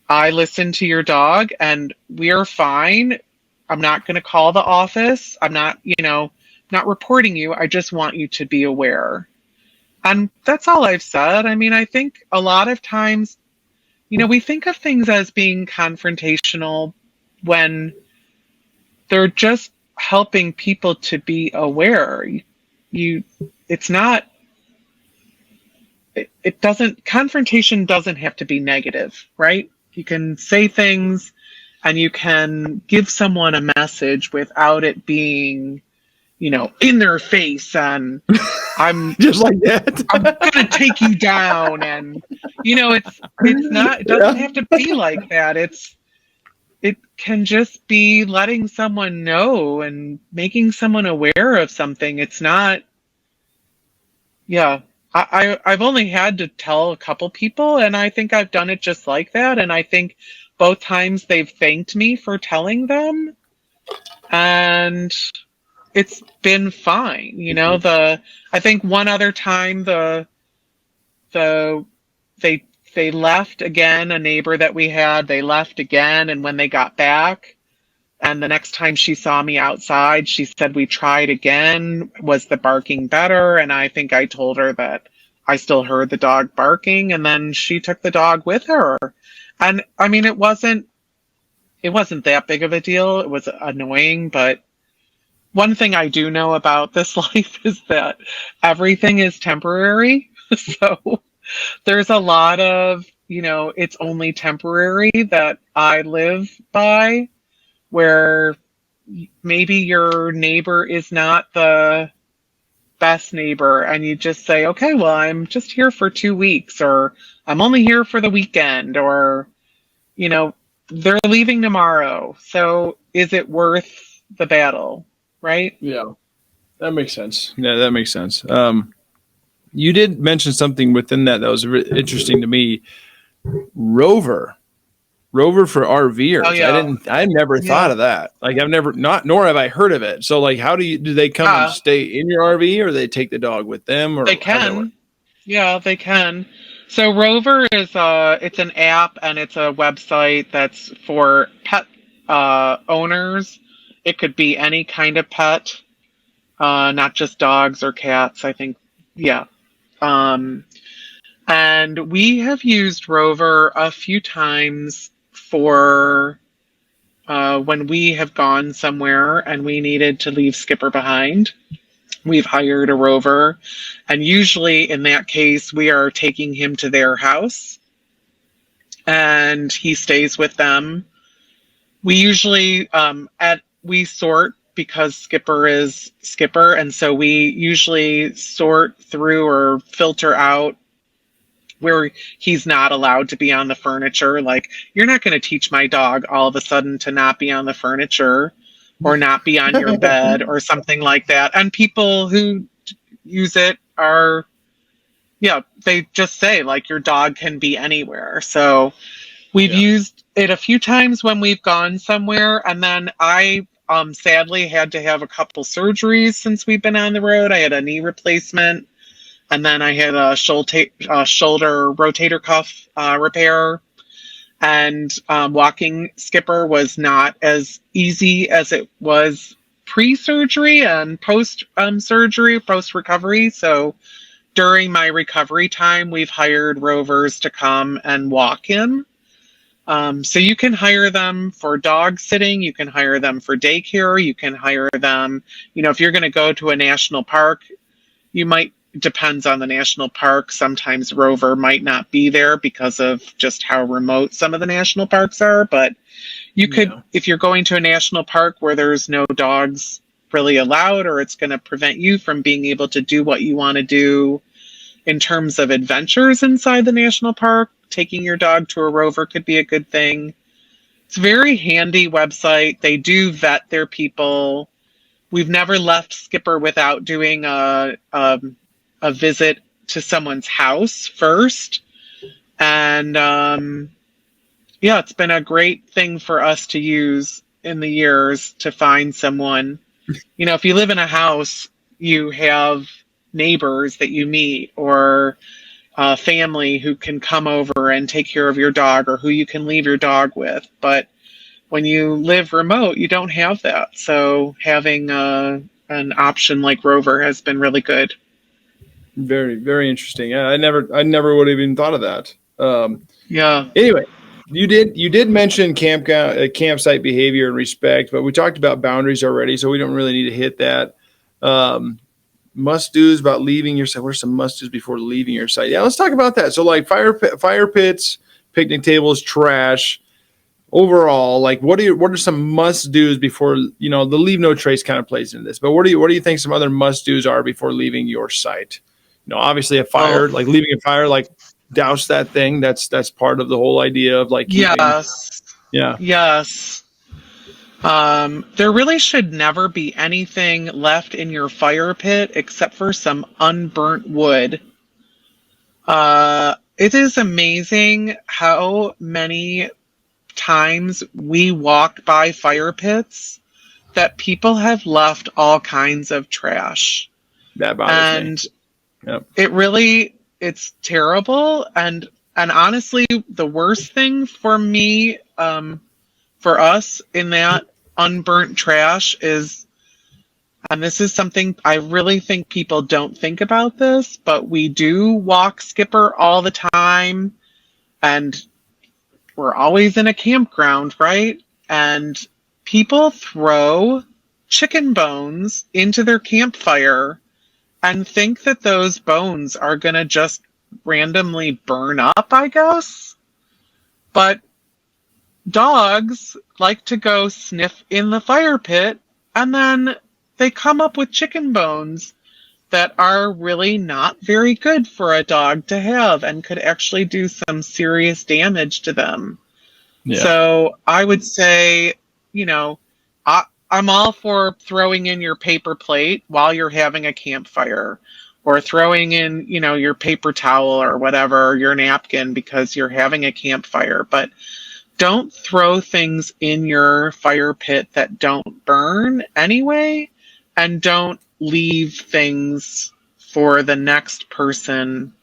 I listen to your dog and we're fine. I'm not going to call the office. I'm not, not reporting you. I just want you to be aware. And that's all I've said. I mean, I think a lot of times, we think of things as being confrontational when they're just helping people to be aware. Confrontation doesn't have to be negative, right? You can say things and you can give someone a message without it being, in their face and I'm just like that. I'm gonna take you down, and it doesn't have to be like that. It can just be letting someone know and making someone aware of something. It's not. I've only had to tell a couple people, and I think I've done it just like that. And I think both times they've thanked me for telling them, and it's been fine. I think one other time they left again, a neighbor that we had, they left again, and when they got back, and the next time she saw me outside, she said, we tried again. Was the barking better? And I think I told her that I still heard the dog barking, and then she took the dog with her. And I mean, it wasn't that big of a deal. It was annoying, but one thing I do know about this life is that everything is temporary. So there's a lot of, it's only temporary that I live by, where maybe your neighbor is not the best neighbor, and you just say, okay, well, I'm just here for 2 weeks, or I'm only here for the weekend, or, you know, they're leaving tomorrow. So is it worth the battle? Right? Yeah, that makes sense. Yeah, that makes sense. You did mention something within that was interesting to me. Rover. Rover for Oh, RVers. yeah. I never thought Yeah. of that. Like I've never not nor have I heard of it. So like how do they come and Yeah. stay in your RV or they take the dog with them They or how does that work? can. Yeah, they can. So Rover is it's an app, and it's a website that's for pet owners. It could be any kind of pet, not just dogs or cats, I think. Yeah. Um, and we have used Rover a few times for when we have gone somewhere and we needed to leave Skipper behind. We've hired a Rover, and usually in that case, we are taking him to their house and he stays with them. We usually we sort because Skipper is Skipper, and so we usually sort through or filter out where he's not allowed to be on the furniture. Like, you're not going to teach my dog all of a sudden to not be on the furniture or not be on your bed or something like that. And people who use it are, yeah, they just say, like, your dog can be anywhere. So we've Yeah. used it a few times when we've gone somewhere. And then I sadly had to have a couple surgeries since we've been on the road. I had a knee replacement, and then I had a shoulder rotator cuff repair. And walking Skipper was not as easy as it was pre-surgery and post-surgery, post-recovery. So during my recovery time, we've hired Rovers to come and walk him. So you can hire them for dog sitting, you can hire them for daycare, you can hire them, if you're going to go to a national park, you might, depends on the national park. Sometimes Rover might not be there because of just how remote some of the national parks are. But you could, if you're going to a national park where there's no dogs really allowed, or it's going to prevent you from being able to do what you want to do in terms of adventures inside the national park, taking your dog to a Rover could be a good thing. It's a very handy website. They do vet their people. We've never left Skipper without doing a visit to someone's house first. And yeah, it's been a great thing for us to use in the years to find someone. If you live in a house, you have neighbors that you meet, or family who can come over and take care of your dog, or who you can leave your dog with. But when you live remote, you don't have that. So having an option like Rover has been really good. Very, very interesting. Yeah, I never would have even thought of that. Yeah. Anyway, you did mention campsite behavior and respect, but we talked about boundaries already, so we don't really need to hit that. Must do's about leaving your site. What are some must do's before leaving your site? Yeah, let's talk about that. So like fire pits, picnic tables, trash. Overall, like what are some must do's before the leave no trace kind of plays into this? But what do you think some other must do's are before leaving your site? Obviously a fire, like leaving a fire, like douse that thing. That's part of the whole idea of like keeping. Yes. Yeah. Yes. There really should never be anything left in your fire pit except for some unburnt wood. It is amazing how many times we walk by fire pits that people have left all kinds of trash. That bothers me. Yep. It's terrible. And honestly, the worst thing for me, for us in that unburnt trash is, and this is something I really think people don't think about this, but we do walk Skipper all the time, and we're always in a campground, right? And people throw chicken bones into their campfire and think that those bones are going to just randomly burn up, I guess. But dogs like to go sniff in the fire pit, and then they come up with chicken bones that are really not very good for a dog to have and could actually do some serious damage to them. Yeah. So I would say, you know, I'm all for throwing in your paper plate while you're having a campfire, or throwing in, you know, your paper towel or whatever, your napkin, because you're having a campfire. But don't throw things in your fire pit that don't burn anyway, and don't leave things for the next person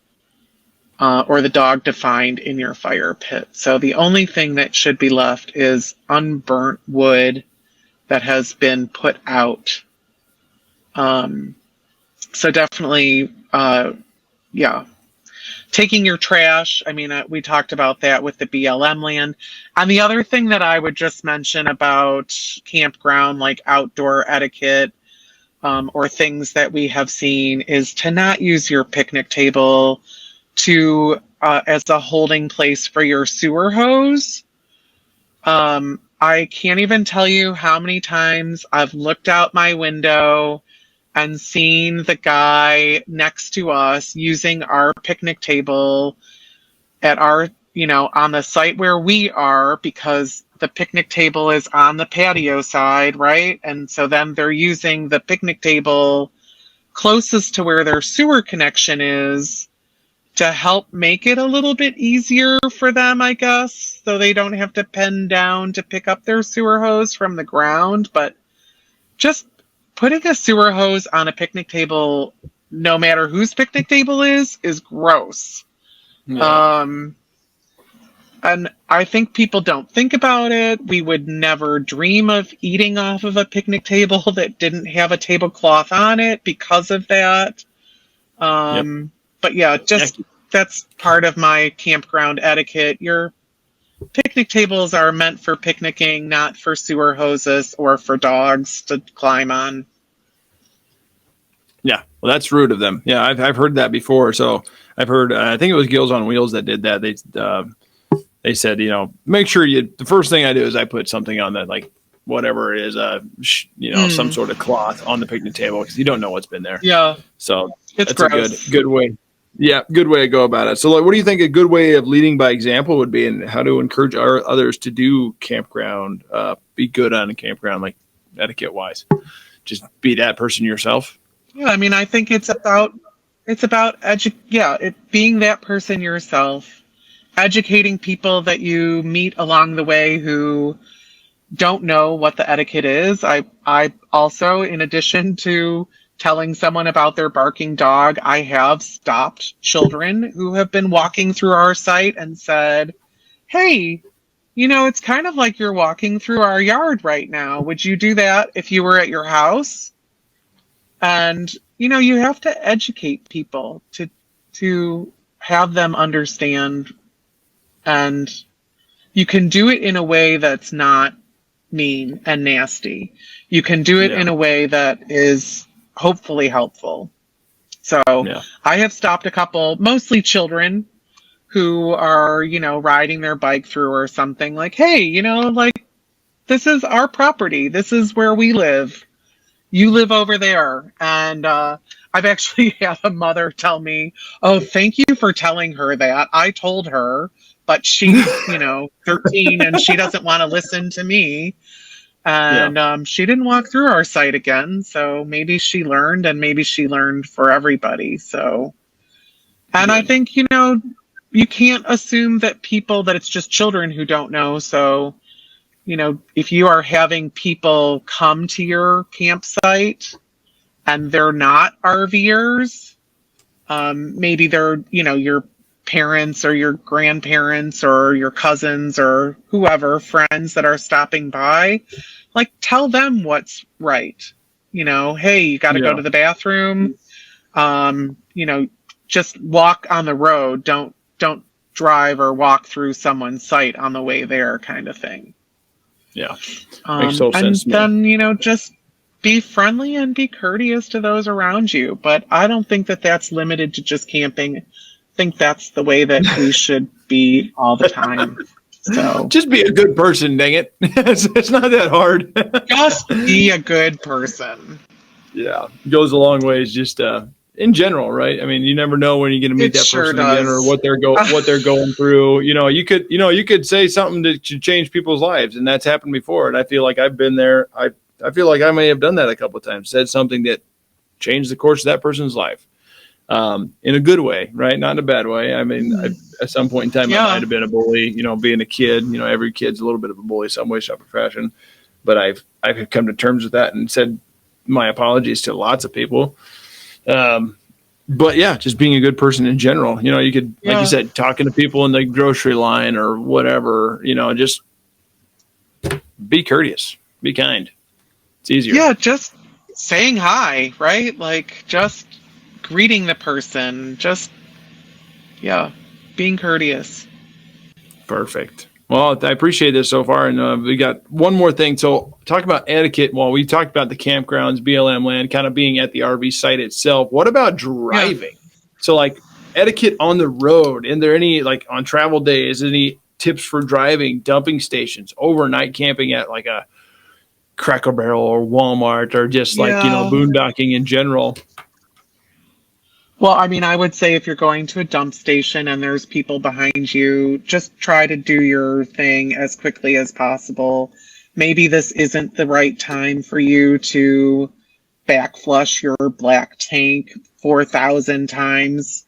or the dog to find in your fire pit. So the only thing that should be left is unburnt wood that has been put out. So definitely, yeah. Taking your trash, I mean, we talked about that with the BLM land. And the other thing that I would just mention about campground, like outdoor etiquette, or things that we have seen, is to not use your picnic table to as a holding place for your sewer hose. I can't even tell you how many times I've looked out my window and seen the guy next to us using our picnic table at our, you know, on the site where we are, because the picnic table is on the patio side, right? And so then they're using the picnic table closest to where their sewer connection is to help make it a little bit easier for them, I guess, so they don't have to pen down to pick up their sewer hose from the ground. But just putting a sewer hose on a picnic table, no matter whose picnic table is gross. Yeah. And I think people don't think about it. We would never dream of eating off of a picnic table that didn't have a tablecloth on it because of that. Yep. But yeah, just that's part of my campground etiquette. Your picnic tables are meant for picnicking, not for sewer hoses or for dogs to climb on. Yeah, well, that's rude of them. Yeah, I've heard that before. So I've heard. I think it was Gills on Wheels that did that. They said, you know, make sure you. The first thing I do is I put something on that, like whatever it is, some sort of cloth on the picnic table, because you don't know what's been there. Yeah. So it's that's gross. a good way. Yeah, good way to go about it. So, like, what do you think a good way of leading by example would be, and how to encourage our others to do campground, be good on a campground, like etiquette wise? Just be that person yourself. Yeah, I mean, I think it's about being that person yourself, educating people that you meet along the way who don't know what the etiquette is. I also, in addition to telling someone about their barking dog, I have stopped children who have been walking through our site and said, hey, you know, it's kind of like you're walking through our yard right now. Would you do that if you were at your house? And, you know, you have to educate people to have them understand. And you can do it in a way that's not mean and nasty. You can do it in a way that is hopefully helpful. So I have stopped a couple, mostly children, who are, you know, riding their bike through or something, like, hey, you know, like, this is our property. This is where we live. You live over there. And I've actually had a mother tell me, oh, thank you for telling her that. I told her, but she's, you know, 13 and she doesn't want to listen to me. And she didn't walk through our site again. So maybe she learned, and maybe she learned for everybody. So, and I think, you know, you can't assume that it's just children who don't know. So, you know, if you are having people come to your campsite and they're not RVers, maybe they're, you know, your parents or your grandparents or your cousins or whoever, friends that are stopping by, like, tell them what's right. You know, hey, you got to go to the bathroom. You know, just walk on the road. Don't drive or walk through someone's site on the way there, kind of thing. Yeah. Makes total and sense. Then, you know, just be friendly and be courteous to those around you. But I don't think that that's limited to just camping. I think that's the way that we should be all the time. So just be a good person, dang it. It's not that hard. just be a good person. Yeah, goes a long ways. Just in general, right? I mean, you never know when you're going to meet It that sure person again, or does. what they're going through. You could say something that should change people's lives, and that's happened before. And I feel like I've been there. I feel like I may have done that a couple of times. Said something that changed the course of that person's life, in a good way, right? Not in a bad way. I mean, at some point in time, I might have been a bully. Being a kid, every kid's a little bit of a bully, some way, shape, or fashion. But I've come to terms with that and said my apologies to lots of people. But yeah, just being a good person in general. You could, like you said, talking to people in the grocery line or whatever. Just be courteous, be kind. It's easier. Yeah, just saying hi, right? Like just greeting the person, just being courteous. Perfect. Well, I appreciate this so far, and we got one more thing. So, talk about etiquette. Well, we talked about the campgrounds, BLM land, kind of being at the RV site itself. What about driving? So, like etiquette on the road. Is there any, like on travel days, any tips for driving, dumping stations, overnight camping at like a Cracker Barrel or Walmart, or just like boondocking in general? Well, I mean, I would say if you're going to a dump station and there's people behind you, just try to do your thing as quickly as possible. Maybe this isn't the right time for you to backflush your black tank 4,000 times.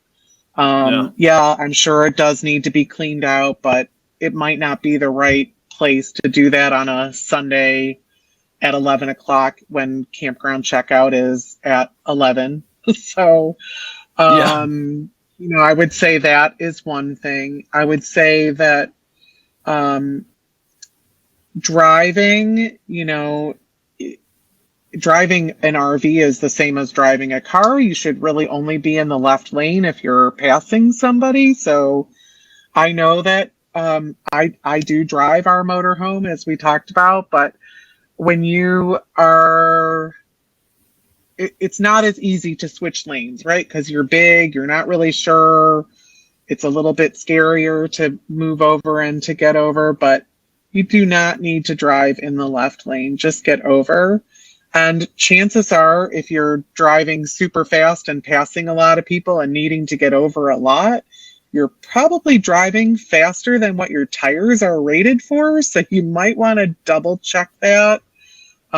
Yeah, I'm sure it does need to be cleaned out, but it might not be the right place to do that on a Sunday at 11 o'clock when campground checkout is at 11. So, I would say that is one thing. I would say that driving, driving an RV is the same as driving a car. You should really only be in the left lane if you're passing somebody. So I know that I do drive our motorhome, as we talked about, but when you are... It's not as easy to switch lanes, right? Because you're big, you're not really sure. It's a little bit scarier to move over and to get over, but you do not need to drive in the left lane. Just get over. And chances are, if you're driving super fast and passing a lot of people and needing to get over a lot, you're probably driving faster than what your tires are rated for. So you might want to double check that.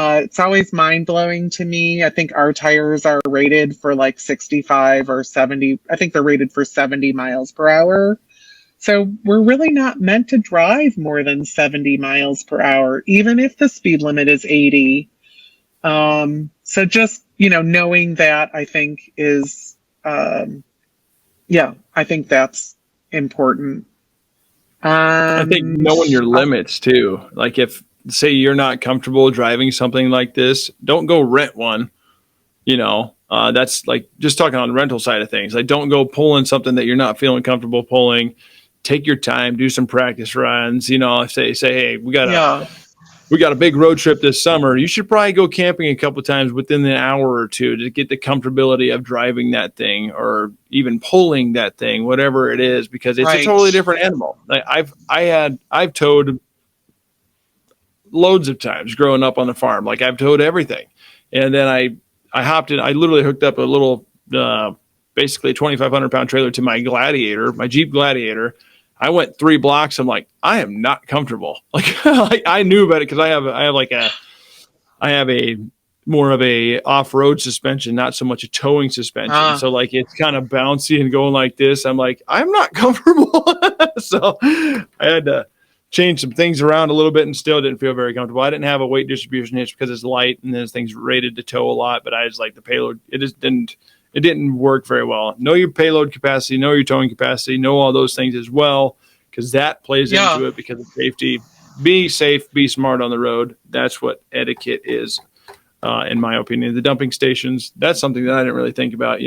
It's always mind-blowing to me. I think our tires are rated for like 65 or 70. I think they're rated for 70 miles per hour. So we're really not meant to drive more than 70 miles per hour, even if the speed limit is 80. So just, knowing that, I think is, I think that's important. I think knowing your limits too. Like if, say you're not comfortable driving something like this, don't go rent one. That's like just talking on the rental side of things. Like don't go pulling something that you're not feeling comfortable pulling. Take your time, do some practice runs. Say, hey, we got a big road trip this summer. You should probably go camping a couple of times within an hour or two to get the comfortability of driving that thing or even pulling that thing, whatever it is, because it's a totally different animal. Like I've towed loads of times growing up on the farm. Like I've towed everything. And then I hopped in, I literally hooked up a little, basically 2,500 pound trailer to my Gladiator, my Jeep Gladiator. I went 3 blocks. I'm like, I am not comfortable. Like, I knew about it because I have a more of a off-road suspension, not so much a towing suspension. So like, it's kind of bouncy and going like this. I'm like, I'm not comfortable. So I had to change some things around a little bit and still didn't feel very comfortable. I didn't have a weight distribution hitch because it's light and this thing's rated to tow a lot, but I just like the payload. It didn't work very well. Know your payload capacity, know your towing capacity, know all those things as well, because that plays into it because of safety. Be safe, be smart on the road. That's what etiquette is, in my opinion. The dumping stations, that's something that I didn't really think about.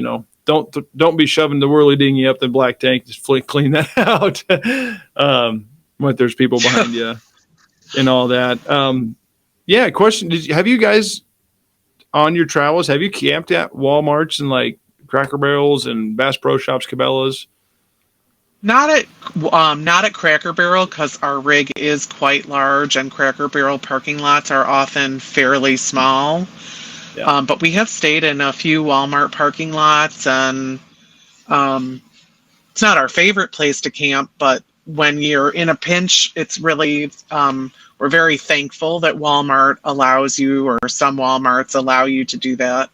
Don't be shoving the whirly dinghy up the black tank. Just clean that out. When there's people behind you and all that. Question. Have you guys on your travels, have you camped at Walmarts and like Cracker Barrels and Bass Pro Shops, Cabela's? Not at Cracker Barrel because our rig is quite large and Cracker Barrel parking lots are often fairly small. Yeah. But we have stayed in a few Walmart parking lots, and it's not our favorite place to camp, but when you're in a pinch, it's really, we're very thankful that Walmart allows you, or some Walmarts allow you to do that.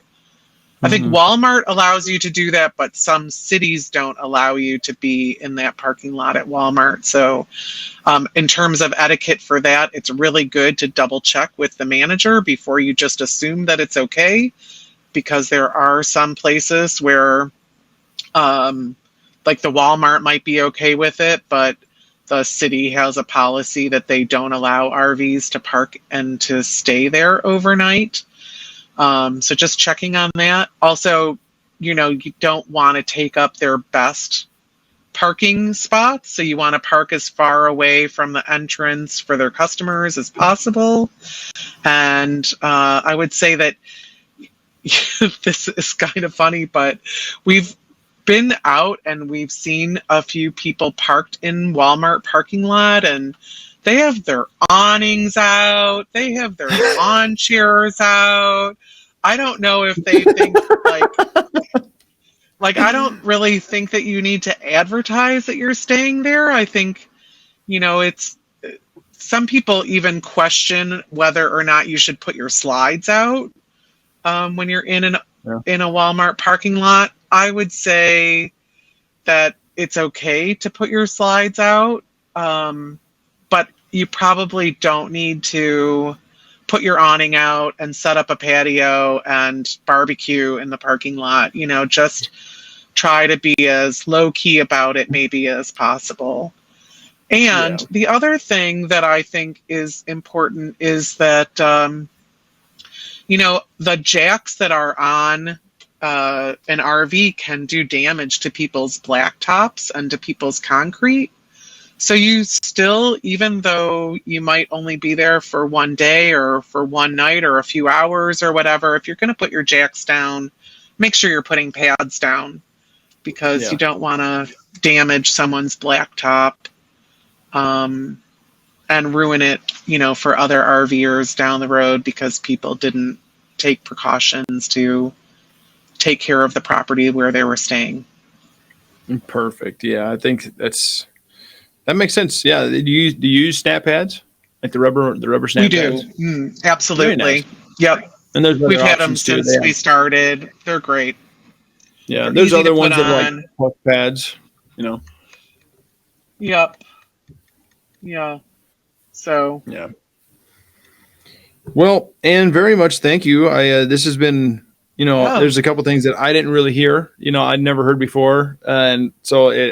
I think Walmart allows you to do that, but some cities don't allow you to be in that parking lot at Walmart. So, in terms of etiquette for that, it's really good to double check with the manager before you just assume that it's okay, because there are some places where, like the Walmart might be okay with it, but the city has a policy that they don't allow RVs to park and to stay there overnight. So just checking on that. Also, you don't want to take up their best parking spots. So you want to park as far away from the entrance for their customers as possible. And I would say that this is kind of funny, but we've been out and we've seen a few people parked in Walmart parking lot, and they have their awnings out. They have their lawn chairs out. I don't know if they think like I don't really think that you need to advertise that you're staying there. I think, it's some people even question whether or not you should put your slides out when you're in a Walmart parking lot. I would say that it's okay to put your slides out, but you probably don't need to put your awning out and set up a patio and barbecue in the parking lot. Just try to be as low key about it maybe as possible. And the other thing that I think is important is that, the jacks that are on an RV can do damage to people's blacktops and to people's concrete. So you still, even though you might only be there for one day or for one night or a few hours or whatever, if you're going to put your jacks down, make sure you're putting pads down, because you don't want to damage someone's blacktop and ruin it, for other RVers down the road because people didn't take precautions to take care of the property where they were staying. Perfect. Yeah, I think that makes sense. Yeah. Do you use snap pads? Like the rubber snap pads? We do. Absolutely. Nice. Yep. And We've had them since we started. They're great. Yeah. There's other ones that are like puff pads, Yep. Yeah. So. Yeah. Well, and very much thank you. This has been, there's a couple things that I didn't really hear, I'd never heard before. And so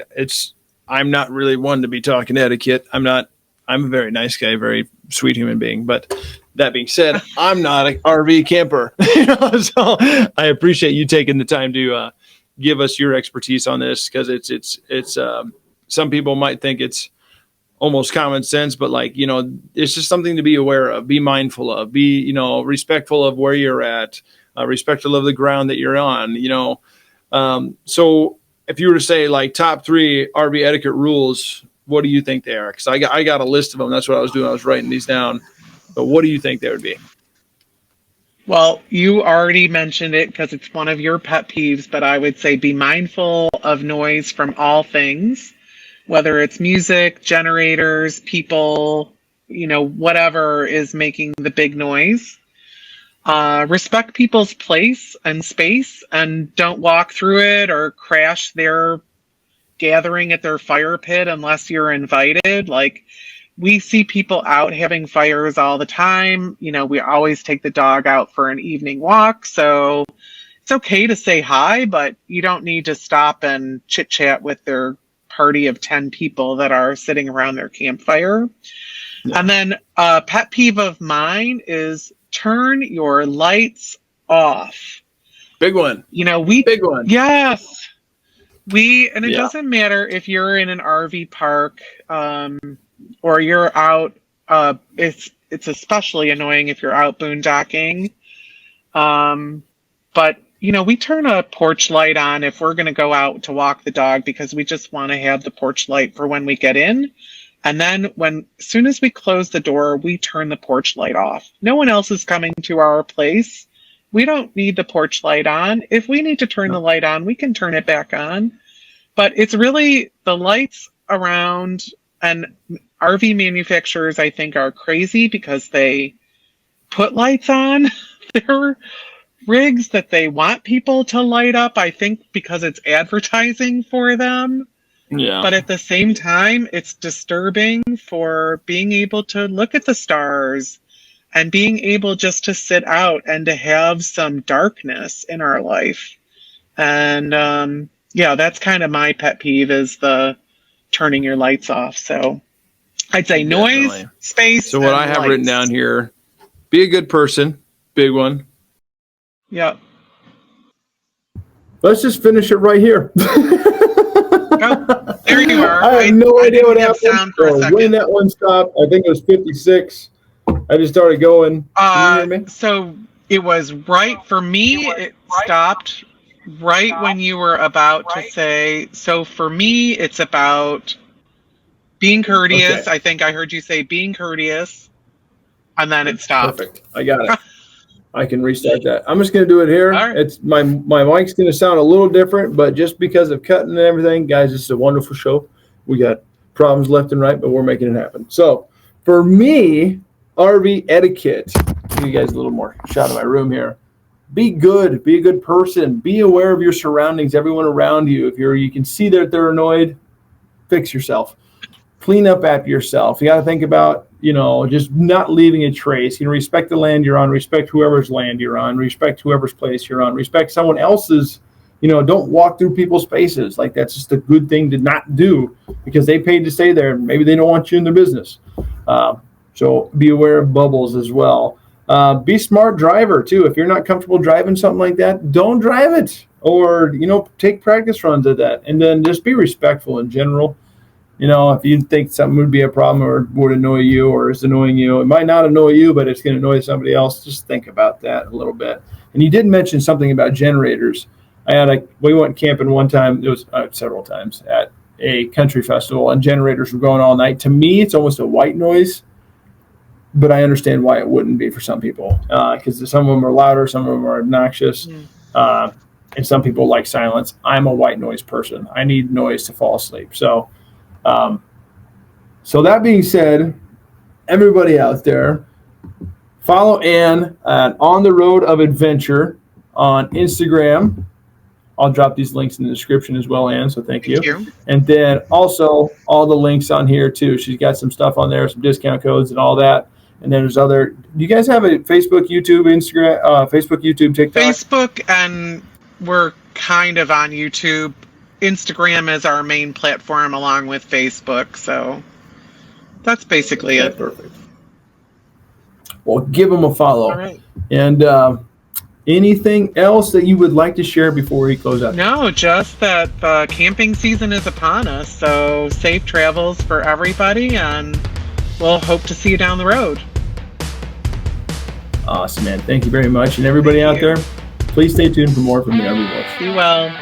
I'm not really one to be talking etiquette. I'm a very nice guy, very sweet human being. But that being said, I'm not an RV camper, so I appreciate you taking the time to give us your expertise on this, because it's some people might think it's almost common sense, but it's just something to be aware of, be mindful of, be, respectful of where you're at, respectful of the ground that you're on, So if you were to say top 3 RV etiquette rules, what do you think they are? Because I got a list of them. That's what I was doing. I was writing these down. But what do you think they would be? Well, you already mentioned it because it's one of your pet peeves, but I would say be mindful of noise from all things, whether it's music, generators, people, whatever is making the big noise. Respect people's place and space, and don't walk through it or crash their gathering at their fire pit unless you're invited. We see people out having fires all the time. We always take the dog out for an evening walk. So it's okay to say hi, but you don't need to stop and chit chat with their party of 10 people that are sitting around their campfire. Yeah. And then a pet peeve of mine is turn your lights off. Big one. Big one. Yes. It doesn't matter if you're in an RV park, or you're out, it's especially annoying if you're out boondocking. But, we turn a porch light on if we're going to go out to walk the dog because we just want to have the porch light for when we get in. And then as soon as we close the door, we turn the porch light off. No one else is coming to our place. We don't need the porch light on. If we need to turn the light on, we can turn it back on. But it's really the lights around, and RV manufacturers, I think, are crazy because they put lights on their rigs that they want people to light up, I think, because it's advertising for them. Yeah. But at the same time, it's disturbing for being able to look at the stars and being able just to sit out and to have some darkness in our life. And that's kind of my pet peeve, is the turning your lights off. So I'd say noise, Definitely. space. So what and I have lights. written down here: be a good person, big one. Yeah. Let's just finish it right here. Oh, there you are. I have no idea what didn't have sound happened for a or second. when that one stopped. I think it was 56. I just started going. Can you hear me? So it was right for me. It stopped right when you were about to say. So for me, it's about being courteous. Okay. I think I heard you say being courteous, and then it stopped. Perfect. I got it. I can restart that. I'm just going to do it here. All right. It's my mic's going to sound a little different, but just because of cutting and everything, guys, this is a wonderful show. We got problems left and right, but we're making it happen. So for me, RV etiquette. Give you guys a little more shot of my room here. Be good. Be a good person. Be aware of your surroundings, everyone around you. If you can see that they're annoyed, fix yourself. Clean up after yourself. You got to think about, just not leaving a trace. Respect the land you're on. Respect whoever's land you're on. Respect whoever's place you're on. Respect someone else's. Don't walk through people's spaces. Like, that's just a good thing to not do because they paid to stay there. Maybe they don't want you in their business. So be aware of bubbles as well. Be smart driver too. If you're not comfortable driving something like that, don't drive it, or take practice runs at that. And then just be respectful in general. If you think something would be a problem or would annoy you or is annoying you, it might not annoy you, but it's going to annoy somebody else. Just think about that a little bit. And you did mention something about generators. We went camping one time. It was several times at a country festival, and generators were going all night. To me, it's almost a white noise. But I understand why it wouldn't be for some people, because some of them are louder, some of them are obnoxious, and some people like silence. I'm a white noise person. I need noise to fall asleep. So that being said, everybody out there, follow Ann at On the Road of Adventure on Instagram. I'll drop these links in the description as well, Ann, so thank you. And then also all the links on here, too. She's got some stuff on there, some discount codes and all that. And then there's other. Do you guys have a Facebook, YouTube, Instagram, Facebook, YouTube, TikTok? Facebook, and we're kind of on YouTube. Instagram is our main platform along with Facebook. So that's basically it. Perfect. Well, give them a follow. All right. And anything else that you would like to share before we close out? No, just that the camping season is upon us. So safe travels for everybody, and we'll hope to see you down the road. Awesome, man. Thank you very much. And everybody out there, please stay tuned for more from the RV Boys. Be well.